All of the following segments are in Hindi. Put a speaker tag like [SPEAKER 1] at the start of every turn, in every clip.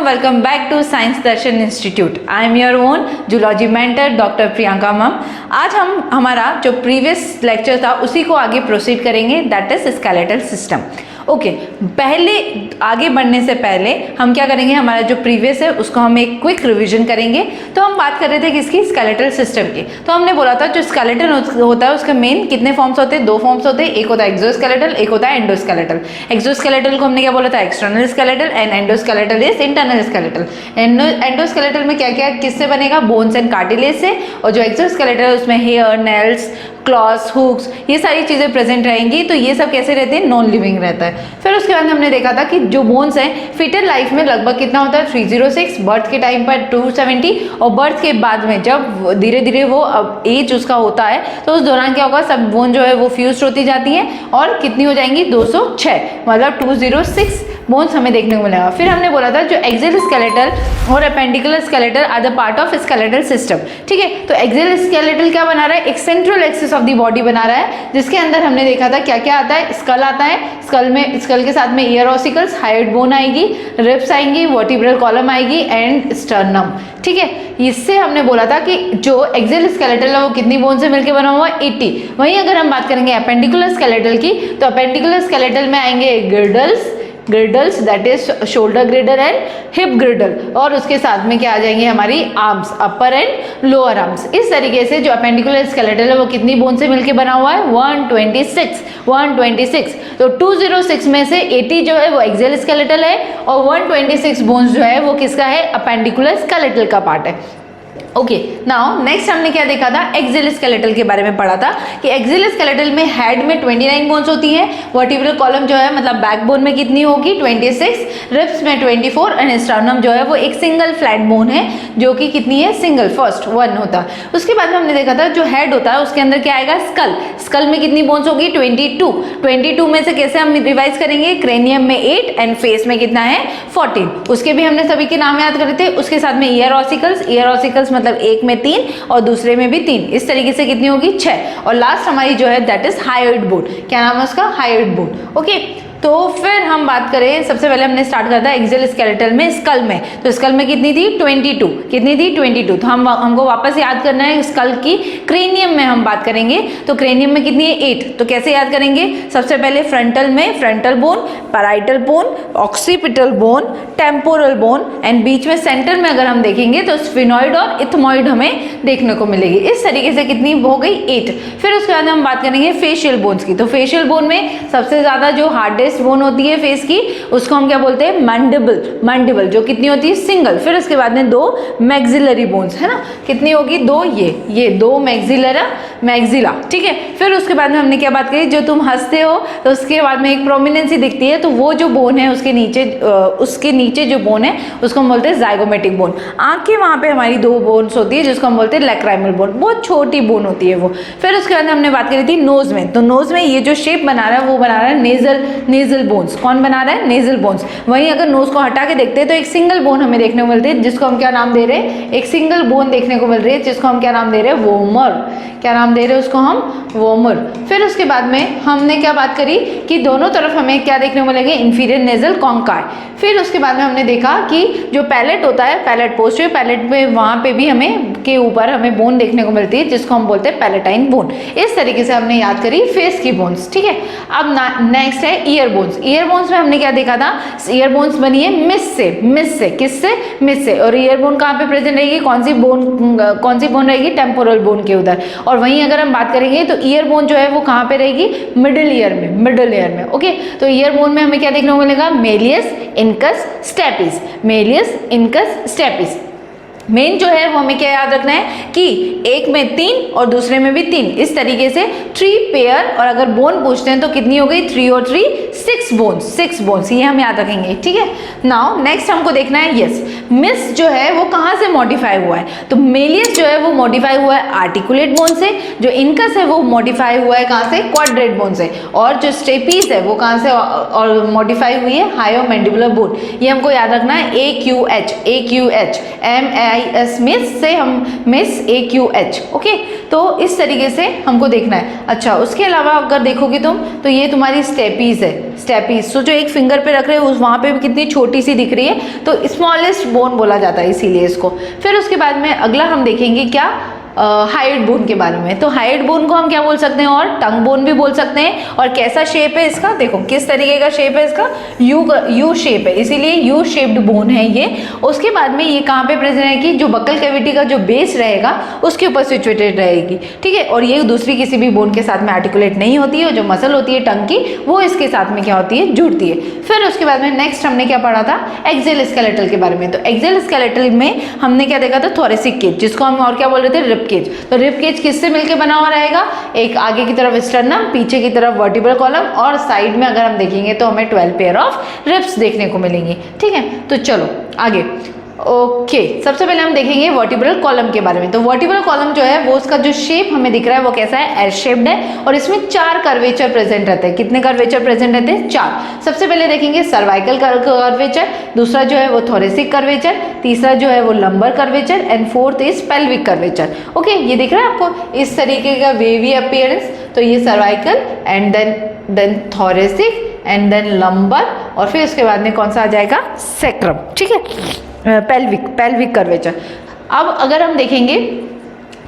[SPEAKER 1] welcome back to Science Darshan Institute. I am your own zoology mentor Dr. Priyanka ma'am. आज हम हमारा जो प्रीवियस लेक्चर था उसी को आगे प्रोसीड करेंगे, that is skeletal system. Okay, पहले आगे बढ़ने से पहले हम क्या करेंगे, हमारा जो प्रीवियस है उसको हम एक क्विक रिवीजन करेंगे। तो हम बात कर रहे थे किसकी, स्केलेटल सिस्टम की। तो हमने बोला था जो स्केलेटल होता है उसके मेन कितने फॉर्म्स होते हैं, दो फॉर्म्स होते हैं, एक होता है एक्सोस्केलेटल, एक होता है एंडोस्केलेटल। एक्सोस्केलेटल को हमने क्या बोला था, external skeletal, and endoskeletal is internal skeletal. Endoskeletal में क्या क्या किससे बनेगा, बोन्स एंड कार्टिलेज से, और जो एक्सोस्केलेटल है उसमें हेयर, नेल्स, क्लॉस, हुक्स, ये सारी चीज़ें प्रेजेंट रहेंगी। तो ये सब कैसे रहते हैं, नॉन लिविंग रहता है। फिर उसके बाद हमने देखा था कि जो बोन्स हैं फीटल लाइफ में लगभग कितना होता है, 306, बर्थ के टाइम पर 270, और बर्थ के बाद में जब धीरे धीरे वो एज उसका होता है तो उस दौरान क्या होगा, सब बोन जो है वो फ्यूज होती जाती हैं और कितनी हो जाएंगी, 206, मतलब 206 बोन्स हमें देखने को मिलेगा। फिर हमने बोला था जो एक्सियल स्केलेटल और appendicular skeletal are the part of skeletal system. ठीक है, तो एक्सियल स्केलेटल क्या बना रहा है, एक central axis of the body बना रहा है, जिसके अंदर हमने देखा था क्या क्या आता है, स्कल आता है, स्कल के साथ में ईयर ऑसिकल्स, हाइड बोन आएगी, रिब्स आएंगी, वर्टिब्रल कॉलम आएगी एंड स्टर्नम। ठीक है, इससे हमने बोला था कि जो एक्सियल स्केलेटल है वो कितनी बोन से मिलकर बना हुआ है, 80। वहीं अगर हम बात करेंगे अपेंडिकुलर स्केलेटल की, तो अपेंडिकुलर स्केलेटल में आएंगे girdles that is shoulder ग्रिडल and hip ग्रिडल, और उसके साथ में क्या आ जाएंगे, हमारी arms, upper and lower arms. इस तरीके से जो अपेंडिकुलर स्केलेटल है वो कितनी बोन से मिलकर बना हुआ है, 126। तो 206 में से 80 जो है वो एक्सियल स्केलेटल है और 126 बोन्स जो है वो किसका है, अपेंडिकुलर स्केलेटल का पार्ट है। ओके, नाउ नेक्स्ट हमने क्या देखा था, एक्सियल स्केलेटल के बारे में पढ़ा था कि एक्सियल स्केलेटल में हेड में 29 बोन्स होती हैं, वर्टिब्रल कॉलम जो है मतलब बैकबोन में कितनी होगी, 26, रिब्स में 24, एंड स्टर्नम जो है वो एक सिंगल फ्लैट बोन है जो कि कितनी है, सिंगल, फर्स्ट 1 होता है। उसके बाद में हमने देखा था जो हेड होता है उसके अंदर क्या आएगा, स्कल में कितनी बोन्स होगी, 22 में से कैसे हम रिवाइज करेंगे, क्रेनियम में 8 एंड फेस में कितना है, 14। उसके भी हमने सभी के नाम याद करे थे। उसके साथ में ईयर ऑसिकल्स मतलब एक में 3 और दूसरे में भी 3, इस तरीके से कितनी होगी, 6। और लास्ट हमारी जो है दैट इज हायोइड बोन। क्या नाम है उसका, हायोइड बोन। ओके, तो फिर हम बात करें, सबसे पहले हमने स्टार्ट करता है एक्सियल स्केलेटल में, स्कल में। तो स्कल में कितनी थी, 22, कितनी थी, 22। तो हमको वापस याद करना है स्कल की। क्रेनियम में हम बात करेंगे तो क्रेनियम में कितनी है, 8। तो कैसे याद करेंगे, सबसे पहले फ्रंटल में frontal bone, parietal bone, occipital bone, temporal bone, and बीच में सेंटर में अगर हम देखेंगे तो स्फिनॉइड और इथमॉइड हमें देखने को मिलेगी। इस तरीके से कितनी हो गई, 8। फिर उसके बाद हम बात करेंगे फेशियल बोन्स की। तो फेशियल बोन में सबसे ज्यादा जो हार्डेस्ट बोन होती है फेस की, उसको हम क्या बोलते हैं, मैंडिबल, जो कितनी होती है, सिंगल। फिर उसके बाद में 2 मैक्सिलरी बोन्स है ना, कितनी होगी, 2, ये 2 मैक्सिला। ठीक है, फिर उसके बाद में हमने क्या बात करी, जो तुम हंसते हो तो उसके बाद में एक प्रोमिनेंसी दिखती है, तो वो जो बोन है उसके नीचे जो बोन है उसको हम बोलते हैं जाइगोमेटिक बोन। आंख के वहां पे हमारी 2 बोन्स होती है जिसको हम बोलते हैं लैक्राइमल बोन, बहुत छोटी बोन होती है वो। फिर उसके बाद हमने बात करी थी नोज में। तो नोज में ये जो शेप बना रहा है वो बना रहा है नेजल बोन्स। कौन बना रहा है, नेजल बोन्स। वहीं अगर नोज को हटा के देखते हैं तो एक सिंगल बोन हमें देखने को मिलती है जिसको हम क्या नाम दे रहे हैं, एक सिंगल बोन देखने को मिल रही है जिसको हम क्या नाम दे रहे हैं, वोमर। क्या नाम दे रहे हैं उसको हम, वोमर। फिर उसके बाद में हमने क्या बात करी कि दोनों तरफ हमें क्या देखने को मिलेंगे, इंफीरियर नेजल कॉन्काई। फिर उसके बाद में हमने देखा कि जो पैलेट होता है, पैलेट पोस्टीरियर पैलेट में वहां पे भी हमें के ऊपर हमें बोन देखने को मिलती है जिसको हम बोलते हैं पैलेटाइन बोन। इस तरीके से हमने याद करी फेस की बोन्स। ठीक है, अब नेक्स्ट है ईयर बोन्स। ईयर बोन्स में हमने क्या देखा था, ईयर बोन्स बनी है मिस से, किससे, मिस से। और ईयर बोन कहाँ पे प्रेजेंट रहेगी, कौन सी बोन रहेगी, टेम्पोरल बोन के उधर। और वहीं अगर हम बात करेंगे तो ईयर बोन जो है वो कहाँ पे रहेगी, मिडिल ईयर में। ओके, तो ईयर बोन में हमें क्या देखने को मिलेगा, मेलियस इनकस स्टेपिस। मेन जो है वो हमें क्या याद रखना है कि एक में 3 और दूसरे में भी 3, इस तरीके से 3 पेयर। और अगर बोन पूछते हैं तो कितनी हो गई, 3 और 3 6 बोन्स, ये हम याद रखेंगे। ठीक है, नाउ नेक्स्ट हमको देखना है, यस, मिस जो है वो कहाँ से मॉडिफाई हुआ है, तो मेलियस जो है वो मॉडिफाई हुआ है आर्टिकुलेट बोन से, जो इनकस है वो मॉडिफाई हुआ है कहाँ से, क्वाड्रेट बोन से, और जो स्टेपीज है वो कहाँ से और मॉडिफाई हुई है, हायोमैंडिबुलर बोन। ये हमको याद रखना है, AQH MIS मिस से हम मिस AQH। ओके, तो इस तरीके से हमको देखना है। अच्छा, उसके अलावा अगर देखोगे तुम तो ये तुम्हारी स्टेपीज है, स्टेपीज, तो जो एक फिंगर पे रख रहे हैं उस वहाँ पे भी कितनी छोटी सी दिख रही है, तो स्मॉलेस्ट बोन बोला जाता है इसीलिए इसको। फिर उसके बाद में अगला हम देखेंगे क्या, हाइड बोन के बारे में। तो हाइड बोन को हम क्या बोल सकते हैं, और टंग बोन भी बोल सकते हैं। और कैसा शेप है इसका, देखो किस तरीके का शेप है इसका, यू शेप है, इसीलिए यू शेप्ड बोन है ये। उसके बाद में ये कहाँ पे प्रेजेंट है कि जो बक्कल कैविटी का जो बेस रहेगा उसके ऊपर सिचुएटेड रहेगी, ठीक है। और ये दूसरी किसी भी बोन के साथ में आर्टिकुलेट नहीं होती है, जो मसल होती है टंग की वो इसके साथ में क्या होती है, जुड़ती है। फिर उसके बाद में नेक्स्ट हमने क्या पढ़ा था, एक्सेल स्केलेटल के बारे में। तो एक्सेल स्केलेटल में हमने क्या देखा था, थोरेसिक केज, जिसको हम और क्या बोल रहे थे, रिब केज। तो रिब केज किससे मिलकर बना हुआ रहेगा, एक आगे की तरफ स्टर्नम, पीछे की तरफ वर्टिब्रल कॉलम, और साइड में अगर हम देखेंगे तो हमें 12 पेयर ऑफ रिब्स देखने को मिलेंगी, ठीक है। तो चलो आगे, ओके सबसे पहले हम देखेंगे वर्टिब्रल कॉलम के बारे में। तो वर्टिब्रल कॉलम जो है वो उसका जो शेप हमें दिख रहा है वो कैसा है, एल शेप्ड है, और इसमें 4 कर्वेचर प्रेजेंट रहते हैं। कितने कर्वेचर प्रेजेंट रहते हैं, 4। सबसे पहले देखेंगे सर्वाइकल कर्वेचर, दूसरा जो है वो थोरेसिक कर्वेचर, तीसरा जो है वो lumbar curvature, and fourth is pelvic curvature. Okay, ये दिख रहा है आपको इस तरीके का वेवी अपीयरेंस। तो ये cervical and then thoracic and then lumbar, और फिर उसके बाद में कौन सा आ जाएगा, सेक्रम, ठीक है, पेल्विक कर्वेचर। अब अगर हम देखेंगे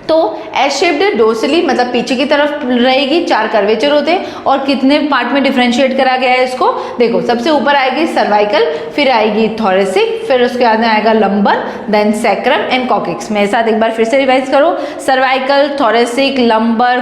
[SPEAKER 1] तो एस शेप्ड डोर्सली मतलब पीछे की तरफ रहेगी, 4 कर्वेचर होते हैं। और कितने पार्ट में डिफरेंशिएट करा गया है इसको, देखो सबसे ऊपर आएगी सर्वाइकल, फिर आएगी थोरेसिक, फिर उसके बाद में आएगा lumbar, then sacrum and coccyx. मेरे साथ एक बार फिर से रिवाइज करो, cervical, thoracic, lumbar,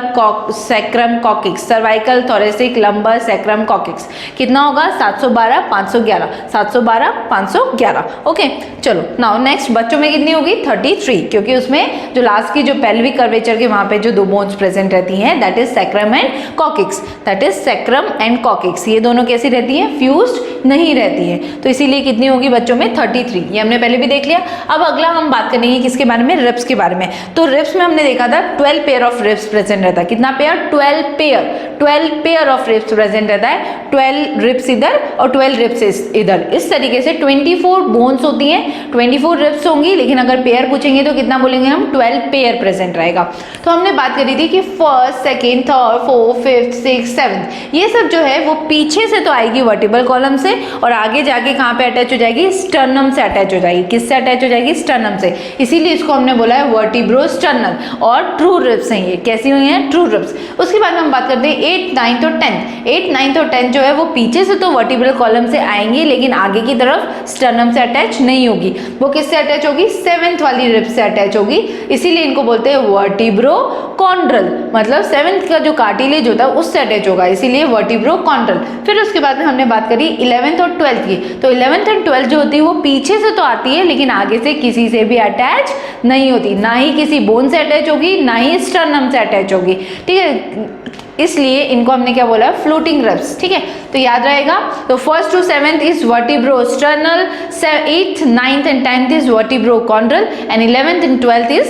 [SPEAKER 1] sacrum, coccyx, cervical, thoracic, lumbar, sacrum, coccyx. कितना होगा, 712 511, 712 511। ओके चलो नाउ नेक्स्ट, बच्चों में कितनी होगी, 33, क्योंकि उसमें जो लास्ट की जो पेल्विक कर्वेचर के वहां पे जो 2 बोन्स प्रेजेंट रहती हैं, that is sacrum and coccyx, that is sacrum and coccyx. ये दोनों कैसी रहती हैं, फ्यूज्ड नहीं रहती है, तो इसीलिए कितनी होगी बच्चों में, 33। ये हमने पहले भी देख लिया। अब अगला हम बात करेंगे किसके बारे में, रिब्स के बारे में। तो रिब्स में हमने देखा था 12 पेयर ऑफ रिब्स प्रेजेंट रहता है। कितना pair, 12 pair of ribs present रहता है। 12 रिब्स इधर और 12 रिब्स इधर, इस तरीके से 24 बोन्स होती हैं, 24 रिब्स होंगी। लेकिन अगर पेयर पूछेंगे तो कितना बोलेंगे हम, 12 पेयर प्रेजेंट रहेगा। तो हमने बात करी थी कि first, second, third, fourth, fifth, six, seventh, ये सब जो है वो पीछे से तो आएगी वर्टिब्रल कॉलम से, और आगे जाके कहाँ पे अटैच हो जाएगी, स्टर्नम से अटैच हो जाएगी। किससे अटैच हो जाएगी, स्टर्नम से, इसीलिए इसको हमने बोला है वर्टिब्रो स्टर्नल। और ट्रू रिब्स हैं ये, कैसी हुई हैं, ट्रू रिब्स। उसके बाद हम बात करते हैं 8th, 9th और 10th। 8th, 9th और 10th जो है वो पीछे से तो वर्टिब्रल कॉलम से आएंगी, लेकिन आगे की तरफ स्टर्नम से अटैच नहीं होगी। वो किससे अटैच होगी, 7th वाली रिब से अटैच होगी, इसीलिए इनको बोलते हैं वर्टिब्रो कॉन्ड्रल, मतलब 7th का जो कार्टिलेज होता है उससे अटैच होगा, इसीलिए वर्टिब्रो कॉन्ड्रल। फिर उसके बाद में हमने बात करी 11th और 12th की। तो 11th एंड 12th जो होती है वो पीछे से तो आती है, लेकिन आगे से किसी से भी अटैच नहीं होती, ना ही किसी बोन से अटैच होगी, ना ही स्टर्नम से अटैच होगी, ठीक है। इसलिए इनको हमने क्या बोला, फ्लोटिंग रिब्स, ठीक है। तो याद रहेगा, तो 1st to 7th is vertebro sternal, 8th, 9th and 10th is vertebro chondral, and 11th and 12th is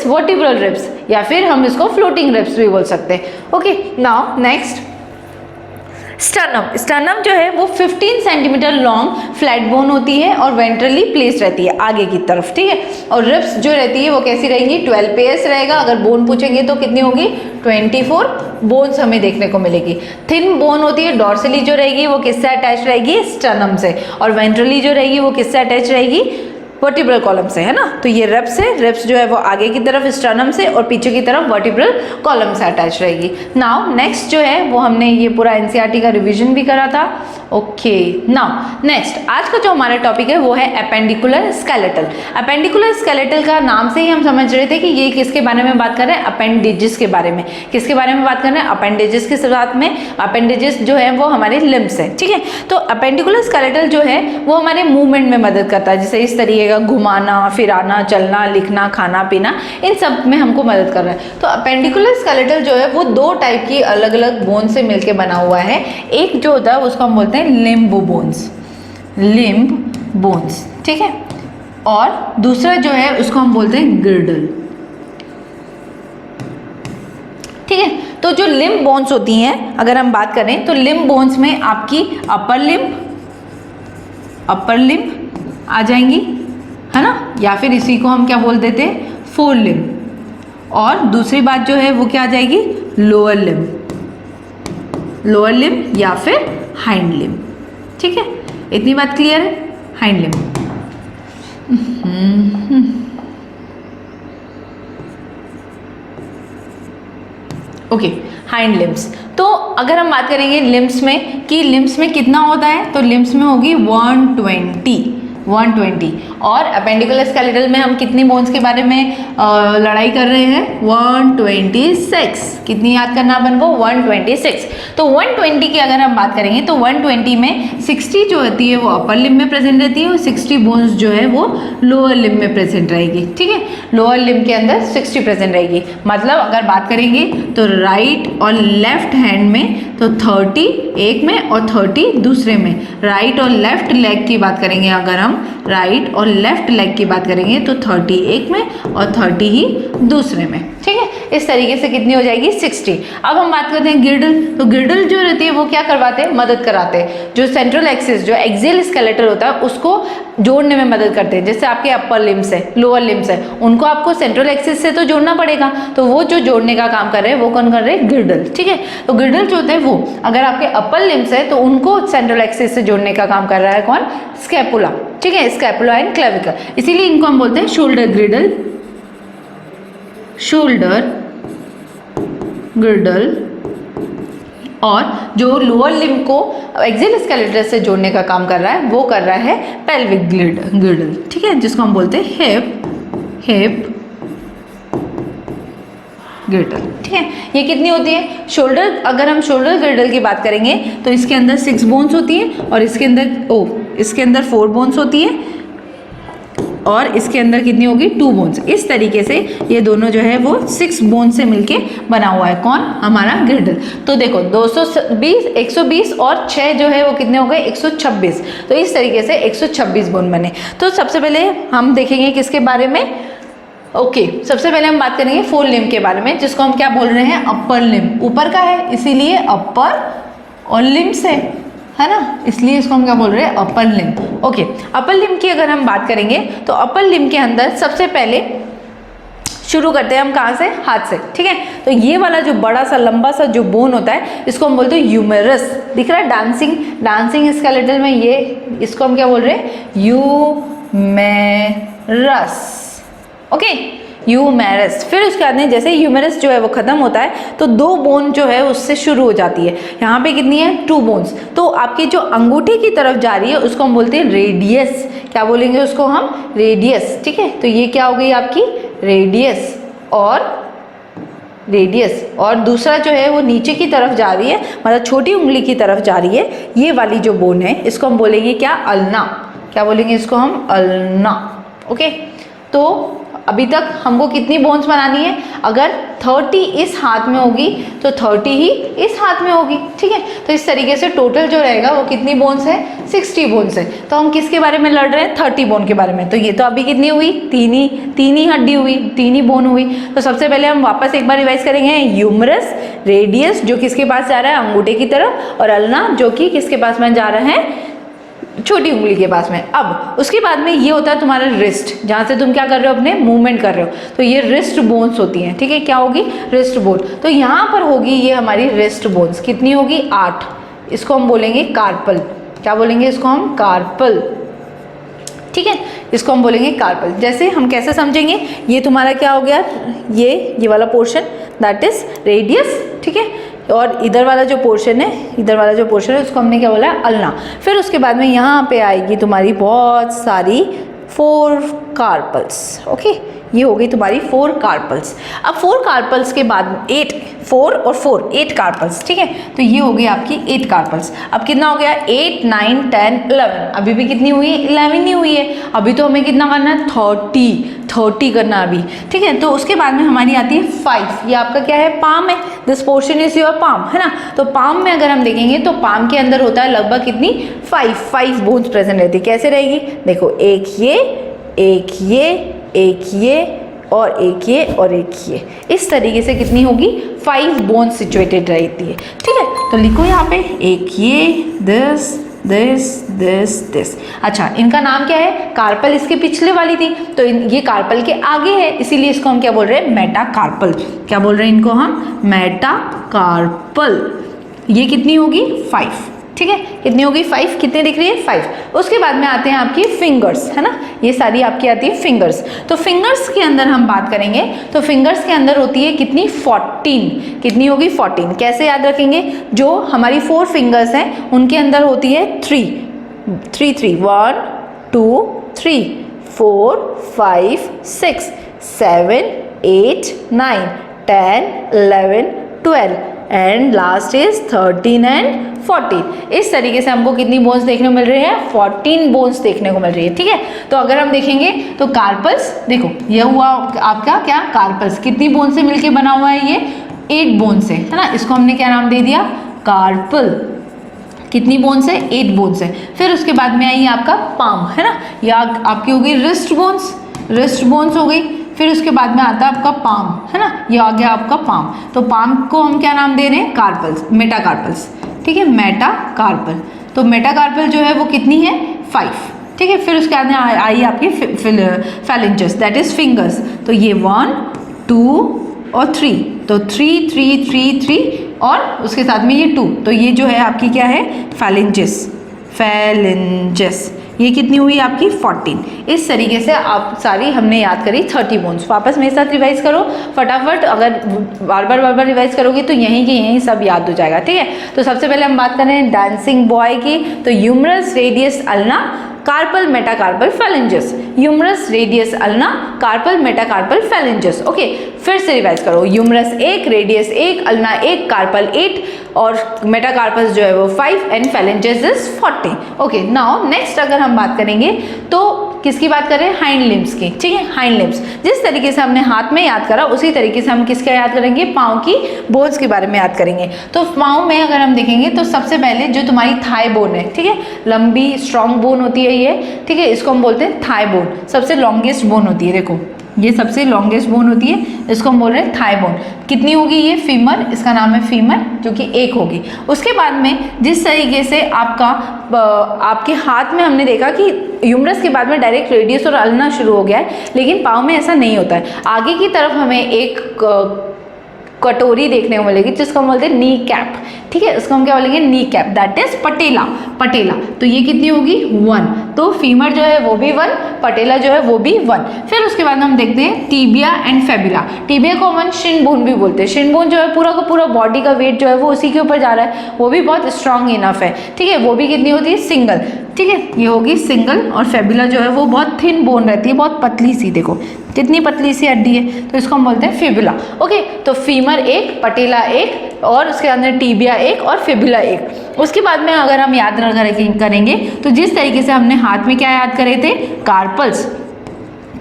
[SPEAKER 1] vertebral ribs, या फिर हम इसको फ्लोटिंग रिब्स भी बोल सकते हैं। ओके नाउ नेक्स्ट, स्टर्नम जो है वो 15 सेंटीमीटर लॉन्ग फ्लैट बोन होती है और वेंट्रली प्लेस रहती है आगे की तरफ, ठीक है। और रिब्स जो रहती है वो कैसी रहेंगी, 12 पेयर्स रहेगा। अगर बोन पूछेंगे तो कितनी होगी, 24 बोन्स हमें देखने को मिलेगी। थिन बोन होती है, डॉर्सली जो रहेगी वो किससे अटैच रहेगी, स्टर्नम से, और वेंट्रली जो रहेगी वो किससे अटैच रहेगी, वर्टिब्रल कॉलम से, है ना। तो ये रिब्स है, रिब्स जो है वो आगे की तरफ स्टर्नम से और पीछे की तरफ वर्टिब्रल कॉलम से अटैच रहेगी। नाउ नेक्स्ट जो है वो हमने ये पूरा एनसीईआरटी का रिवीजन भी करा था। ओके नाउ नेक्स्ट, आज का जो हमारा टॉपिक है वो है अपेंडिकुलर स्केलेटल। अपेंडिकुलर स्केलेटल का नाम से ही हम समझ रहे थे कि ये किसके बारे में बात कर रहे हैं, अपेंडिजेस के बारे में। किसके बारे में बात कर रहे हैं, अपेंडिजेस के साथ में। अपेंडिजेस जो है वो हमारे लिम्स है, ठीक है। तो अपेंडिकुलर स्केलेटल जो है वो हमारे मूवमेंट में मदद करता है, जैसे इस तरीके का घुमाना, फिराना, चलना, लिखना, खाना पीना, इन सब में हमको मदद कर रहा है। तो अपेंडिकुलर स्केलेटल जो है वो 2 टाइप की अलग अलग बोन से मिलकर बना हुआ है। एक जो होता है उसको हम बोलते हैं लिम्ब बोन्स, ठीक है। और दूसरा जो है उसको हम बोलते हैं गिर्डल, ठीक है। तो जो लिम्ब बोन्स होती हैं, अगर हम बात करें तो लिम्ब बोन्स में आपकी अपर लिम्ब आ जाएंगी, है ना, या फिर इसी को हम क्या बोल देते हैं, फोर लिम्ब। और दूसरी बात जो है वो क्या आ जाएगी, लोअर लोअर लिम या फिर हाइंड लिम। ठीक है, इतनी बात क्लियर है? Hind limb. Okay, hind limbs. तो अगर हम बात करेंगे लिम्स में कि लिम्स में कितना होता है, तो लिम्स में होगी 120 और अपेंडिकुलर स्केलेटल में हम कितनी बोन्स के बारे में लड़ाई कर रहे हैं? 126। कितनी याद करना अपन को? 126। तो 120 की अगर हम बात करेंगे तो 120 में 60 जो होती है वो अपर लिम में प्रेजेंट रहती है और 60 बोन्स जो है वो लोअर लिम में प्रेजेंट रहेगी। ठीक है, लोअर लिम के अंदर 60 प्रेजेंट रहेगी। मतलब अगर बात करेंगे तो राइट और लेफ्ट हैंड में तो 30 एक में और 30 दूसरे में। राइट और लेफ्ट लेग की बात करेंगे, अगर हम राइट और लेफ्ट लेग की बात करेंगे तो 30 एक में और 30 ही दूसरे में। ठीक है, इस तरीके से कितनी हो जाएगी? 60। अब हम बात करते हैं गिर्डल। तो गिर्डल जो रहती है वो क्या करवाते हैं? मदद कराते हैं। जो सेंट्रल एक्सिस जो एक्सियल स्केलेटल होता है उसको जोड़ने में मदद करते हैं। जैसे आपके अपर लिम्स है, लोअर लिम्स है, उनको आपको सेंट्रल एक्सिस से तो जोड़ना पड़ेगा, तो वो जो जोड़ने का काम कर रहे हैं वो कौन कर रहे हैं? गिर्डल। ठीक है, तो गिर्डल जो होते हैं वो अगर आपके अपर लिम्स है तो उनको सेंट्रल एक्सिस से जोड़ने का काम कर रहा है कौन? स्कैपुला। ठीक है, स्कैपुला एंड क्लेविकल, इसीलिए इनको हम बोलते हैं शोल्डर गिर्डल, शोल्डर गिर्डल। और जो लोअर लिम को एक्सियल स्केलेटल से जोड़ने का काम कर रहा है वो कर रहा है पेल्विक गिर्डल। ठीक है, जिसको हम बोलते हैं हिप गिर्डल। ठीक है, ये कितनी होती है? शोल्डर, अगर हम शोल्डर गिर्डल की बात करेंगे तो इसके अंदर 6 बोन्स होती है और इसके अंदर 4 बोन्स होती है और इसके अंदर कितनी होगी? 2 बोन्स। इस तरीके से ये दोनों जो है वो 6 बोन से मिलके बना हुआ है कौन? हमारा गिर्डल। तो देखो 120 और 6 जो है वो कितने हो गए? 126। तो इस तरीके से 126 बोन बने। तो सबसे पहले हम देखेंगे किसके बारे में? सबसे पहले हम बात करेंगे फोर लिम के बारे में, जिसको हम क्या बोल रहे हैं? अपर लिम। ऊपर का है इसीलिए अपर और लिम्स है ना, इसलिए इसको हम क्या बोल रहे हैं? अपर लिम। अपर लिम की अगर हम बात करेंगे तो अपर लिम के अंदर सबसे पहले शुरू करते हैं हम कहाँ से? हाथ से। ठीक है, तो ये वाला जो बड़ा सा लंबा सा जो बोन होता है इसको हम बोलते हैं ह्यूमेरस। दिख रहा है डांसिंग स्केलेटल में, ये इसको हम क्या बोल रहे हैं? ह्यूमेरस। ह्यूमेरस। फिर उसके बाद में जैसे ह्यूमेरस जो है वो खत्म होता है तो 2 बोन जो है उससे शुरू हो जाती है। यहाँ पे कितनी है? 2 बोन्स। तो आपकी जो अंगूठे की तरफ जा रही है उसको हम बोलते हैं रेडियस। क्या बोलेंगे उसको हम? रेडियस। ठीक है, तो ये क्या हो गई आपकी? रेडियस। और दूसरा जो है वो नीचे की तरफ जा रही है, मतलब छोटी उंगली की तरफ जा रही है। ये वाली जो बोन है इसको हम बोलेंगे क्या? अल्ना। क्या बोलेंगे इसको हम? अल्ना। तो अभी तक हमको कितनी बोन्स बनानी है? अगर 30 इस हाथ में होगी तो 30 ही इस हाथ में होगी। ठीक है, तो इस तरीके से टोटल जो रहेगा वो कितनी बोन्स है? 60 बोन्स है। तो हम किसके बारे में लड़ रहे हैं? 30 बोन के बारे में। तो ये तो अभी कितनी हुई? तीन ही हड्डी हुई, 3 ही बोन हुई। तो सबसे पहले हम वापस एक बार रिवाइज करेंगे। ह्यूमरस, रेडियस जो किसके पास जा रहा है? अंगूठे की तरफ, और अल्ना जो कि किसके पास में जा रहा है? छोटी उंगली के पास में। अब उसके बाद में ये होता है तुम्हारा रिस्ट, जहाँ से तुम क्या कर रहे हो? अपने मूवमेंट कर रहे हो। तो ये रिस्ट बोन्स होती हैं। ठीक है, क्या होगी? Wrist bone. तो यहाँ पर होगी ये हमारी रिस्ट बोन्स। कितनी होगी? 8। इसको हम बोलेंगे कार्पल। क्या बोलेंगे इसको हम? कार्पल। ठीक है, इसको हम बोलेंगे कार्पल। जैसे हम कैसे समझेंगे? ये तुम्हारा क्या हो गया? ये वाला पोर्शन दैट इज रेडियस। ठीक है, और इधर वाला जो पोर्शन है उसको हमने क्या बोला? अल्ना। फिर उसके बाद में यहाँ पे आएगी तुम्हारी बहुत सारी 4 कार्पल्स। ये हो गई तुम्हारी 4 कार्पल्स। अब 4 कार्पल्स के बाद 8 कार्पल्स। ठीक है, तो ये हो गई आपकी 8 कार्पल्स। अब कितना हो गया? 8, 9, 10, 11। अभी भी कितनी हुई है? 11 ही हुई है। अभी तो हमें कितना करना है? 30 करना अभी। ठीक है, तो उसके बाद में हमारी आती है 5। ये आपका क्या है? पाम है। This portion is your palm, है ना। तो पाम में अगर हम देखेंगे तो पाम के अंदर होता है लगभग कितनी? 5 बोन्स प्रेजेंट रहती है। कैसे रहेगी? देखो, एक ये और एक ये। इस तरीके से कितनी होगी? 5 बोन्स सिचुएटेड रहती है। ठीक है, तो लिखो यहाँ पे एक ये, दिस। अच्छा, इनका नाम क्या है? कार्पल इसके पिछले वाली थी, तो ये कार्पल के आगे है, इसीलिए इसको हम क्या बोल रहे हैं? मेटाकार्पल। क्या बोल रहे हैं इनको हम? मेटाकार्पल। ये कितनी होगी 5, ठीक है, कितनी होगी 5, कितनी दिख रही है 5। उसके बाद में आते हैं आपकी फिंगर्स, है ना, ये सारी आपकी आती है फिंगर्स। तो फिंगर्स के अंदर हम बात करेंगे तो फिंगर्स के अंदर होती है कितनी 14, कितनी होगी 14। कैसे याद रखेंगे, जो हमारी 4 फिंगर्स हैं उनके अंदर होती है 3 3 1 2 3 4 5 6 7 8 9 10 11 12 एंड लास्ट इज 13 एंड 14। इस तरीके से हमको कितनी बोन्स देखने को मिल रही है, 14 बोन्स देखने को मिल रही है, ठीक है। तो अगर हम देखेंगे तो कार्पल्स, देखो ये हुआ आपका क्या, कार्पल्स कितनी बोन से मिलके बना हुआ है, ये 8 बोन से, है ना। इसको हमने क्या नाम दे दिया, कार्पल। कितनी बोन्स है, 8 बोन्स है। फिर उसके बाद में आई आपका पाम, है ना, या आपकी हो गई रिस्ट बोन्स, रिस्ट बोन्स हो गई। फिर उसके बाद में आता है आपका पाम, है ना, ये आ गया आपका पाम। तो पाम को हम क्या नाम दे रहे हैं, कार्पल्स, मेटाकार्पल्स, ठीक है, मेटाकार्पल। तो मेटाकार्पल जो है वो कितनी है 5, ठीक है। फिर उसके बाद में आई आपकी फैलेंजेस, दैट इज फिंगर्स। तो ये 1 2 और 3, तो 3 3 3 3 और उसके साथ में ये 2, तो ये जो है आपकी क्या है फैलेंजेस, फैलेंजेस। ये कितनी हुई आपकी 14। इस तरीके से आप सारी हमने याद करी 30 बोन्स। वापस मेरे साथ रिवाइज करो फटाफट, अगर बार बार रिवाइज करोगे तो यहीं के यहीं सब याद हो जाएगा, ठीक है। तो सबसे पहले हम बात कर रहे हैं डांसिंग बॉय की। तो humerus, radius, ulna, carpal, metacarpal, phalanges. Humerus, radius, ulna, carpal, metacarpal, phalanges. Okay, फिर से रिवाइज करो, ह्यूमरस 1, रेडियस 1, अल्ना 1, कार्पल 8 और मेटाकार्पस जो है वो 5 and phalanges is 40। Okay, now next अगर हम बात करेंगे तो किसकी बात कर रहे हैं, हाइंड लिम्स की, ठीक है। हाइंड लिम्स जिस तरीके से हमने हाथ में याद करा उसी तरीके से हम किसका याद करेंगे, पाँव की बोन्स के बारे में याद करेंगे। तो पाँव में अगर हम देखेंगे तो सबसे पहले जो तुम्हारी थाई बोन है, ठीक है, लंबी स्ट्रॉन्ग बोन होती है ये, ठीक है, इसको हम बोलते हैं थाई बोन, सबसे लॉन्गेस्ट बोन होती है। देखो ये सबसे लॉन्गेस्ट बोन होती है, इसको हम बोल रहे हैं थाई बोन। कितनी होगी ये, फीमर, इसका नाम है फीमर, जो कि 1 होगी। उसके बाद में जिस तरीके से आपका आपके हाथ में हमने देखा कि ह्यूमरस के बाद में डायरेक्ट रेडियस और अल्ना शुरू हो गया है, लेकिन पाँव में ऐसा नहीं होता है। आगे की तरफ हमें एक कटोरी देखने को मिलेगी जिसको हम बोलते हैं नी कैप, ठीक है, उसको हम क्या बोलेंगे, नी कैप, दैट इज पटेला, पटेला। तो ये कितनी होगी 1, तो फीमर जो है वो भी 1, पटेला जो है वो भी 1। फिर उसके बाद हम देखते हैं टीबिया एंड फेबिला। टीबिया को हम शिन बोन भी बोलते हैं। शिन बोन जो है पूरा का पूरा बॉडी का वेट जो है वो उसी के ऊपर जा रहा है, वो भी बहुत स्ट्रांग इनफ है, ठीक है, वो भी कितनी होती है, सिंगल, ठीक है, ये होगी सिंगल। और फेबिला जो है वो बहुत थिन बोन रहती है, बहुत पतली सी, देखो कितनी पतली सी हड्डी है, तो इसको हम बोलते हैं फिबुला। ओके, तो फीमर 1, पटेला 1 और उसके अंदर टीबिया 1 और फिबुला 1। उसके बाद में अगर हम याद करेंगे तो जिस तरीके से हमने हाथ में क्या याद करे थे, कार्पल्स,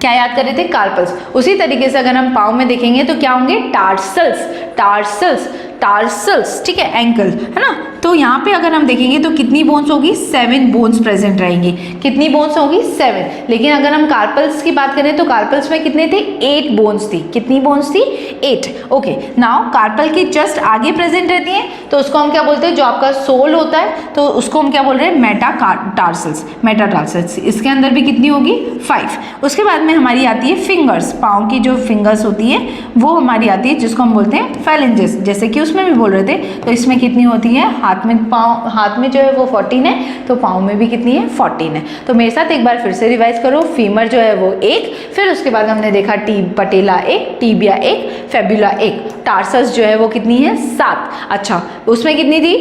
[SPEAKER 1] क्या याद करे थे, कार्पल्स, उसी तरीके से अगर हम पाँव में देखेंगे तो क्या होंगे, टार्सल्स, टार्सल्स, टार्सल्स, ठीक है, एंकल, है ना। तो यहाँ पे अगर हम देखेंगे तो कितनी बोन्स होगी, 7 बोन्स प्रेजेंट रहेंगी। कितनी बोन्स होगी, 7। लेकिन अगर हम कार्पल्स की बात करें तो कार्पल्स में कितने थे, 8 बोन्स थी। कितनी बोन्स थी, 8। ओके, नाउ कार्पल की जस्ट आगे प्रेजेंट रहती है, तो उसको हम क्या बोलते हैं, जो आपका सोल होता है तो उसको हम क्या बोल रहे हैं, मेटाटार्सल्स, मेटाटार्सल्स। इसके अंदर भी कितनी होगी, 5। उसके बाद में हमारी आती है फिंगर्स, पाँव की जो फिंगर्स होती है वो हमारी आती है, जिसको हम बोलते हैं फैलेंजेस, जैसे कि उसमें भी बोल रहे थे। तो इसमें कितनी होती है, हाथ में, पाँव, हाथ में जो है वो 14 है, तो पाँव में भी कितनी है, 14 है। तो मेरे साथ एक बार फिर से रिवाइज करो, फीमर जो है वो 1, फिर उसके बाद हमने देखा पटेला 1, टीबिया 1, फेबुला 1, टार्सस जो है वो कितनी है, 7। अच्छा, उसमें कितनी थी,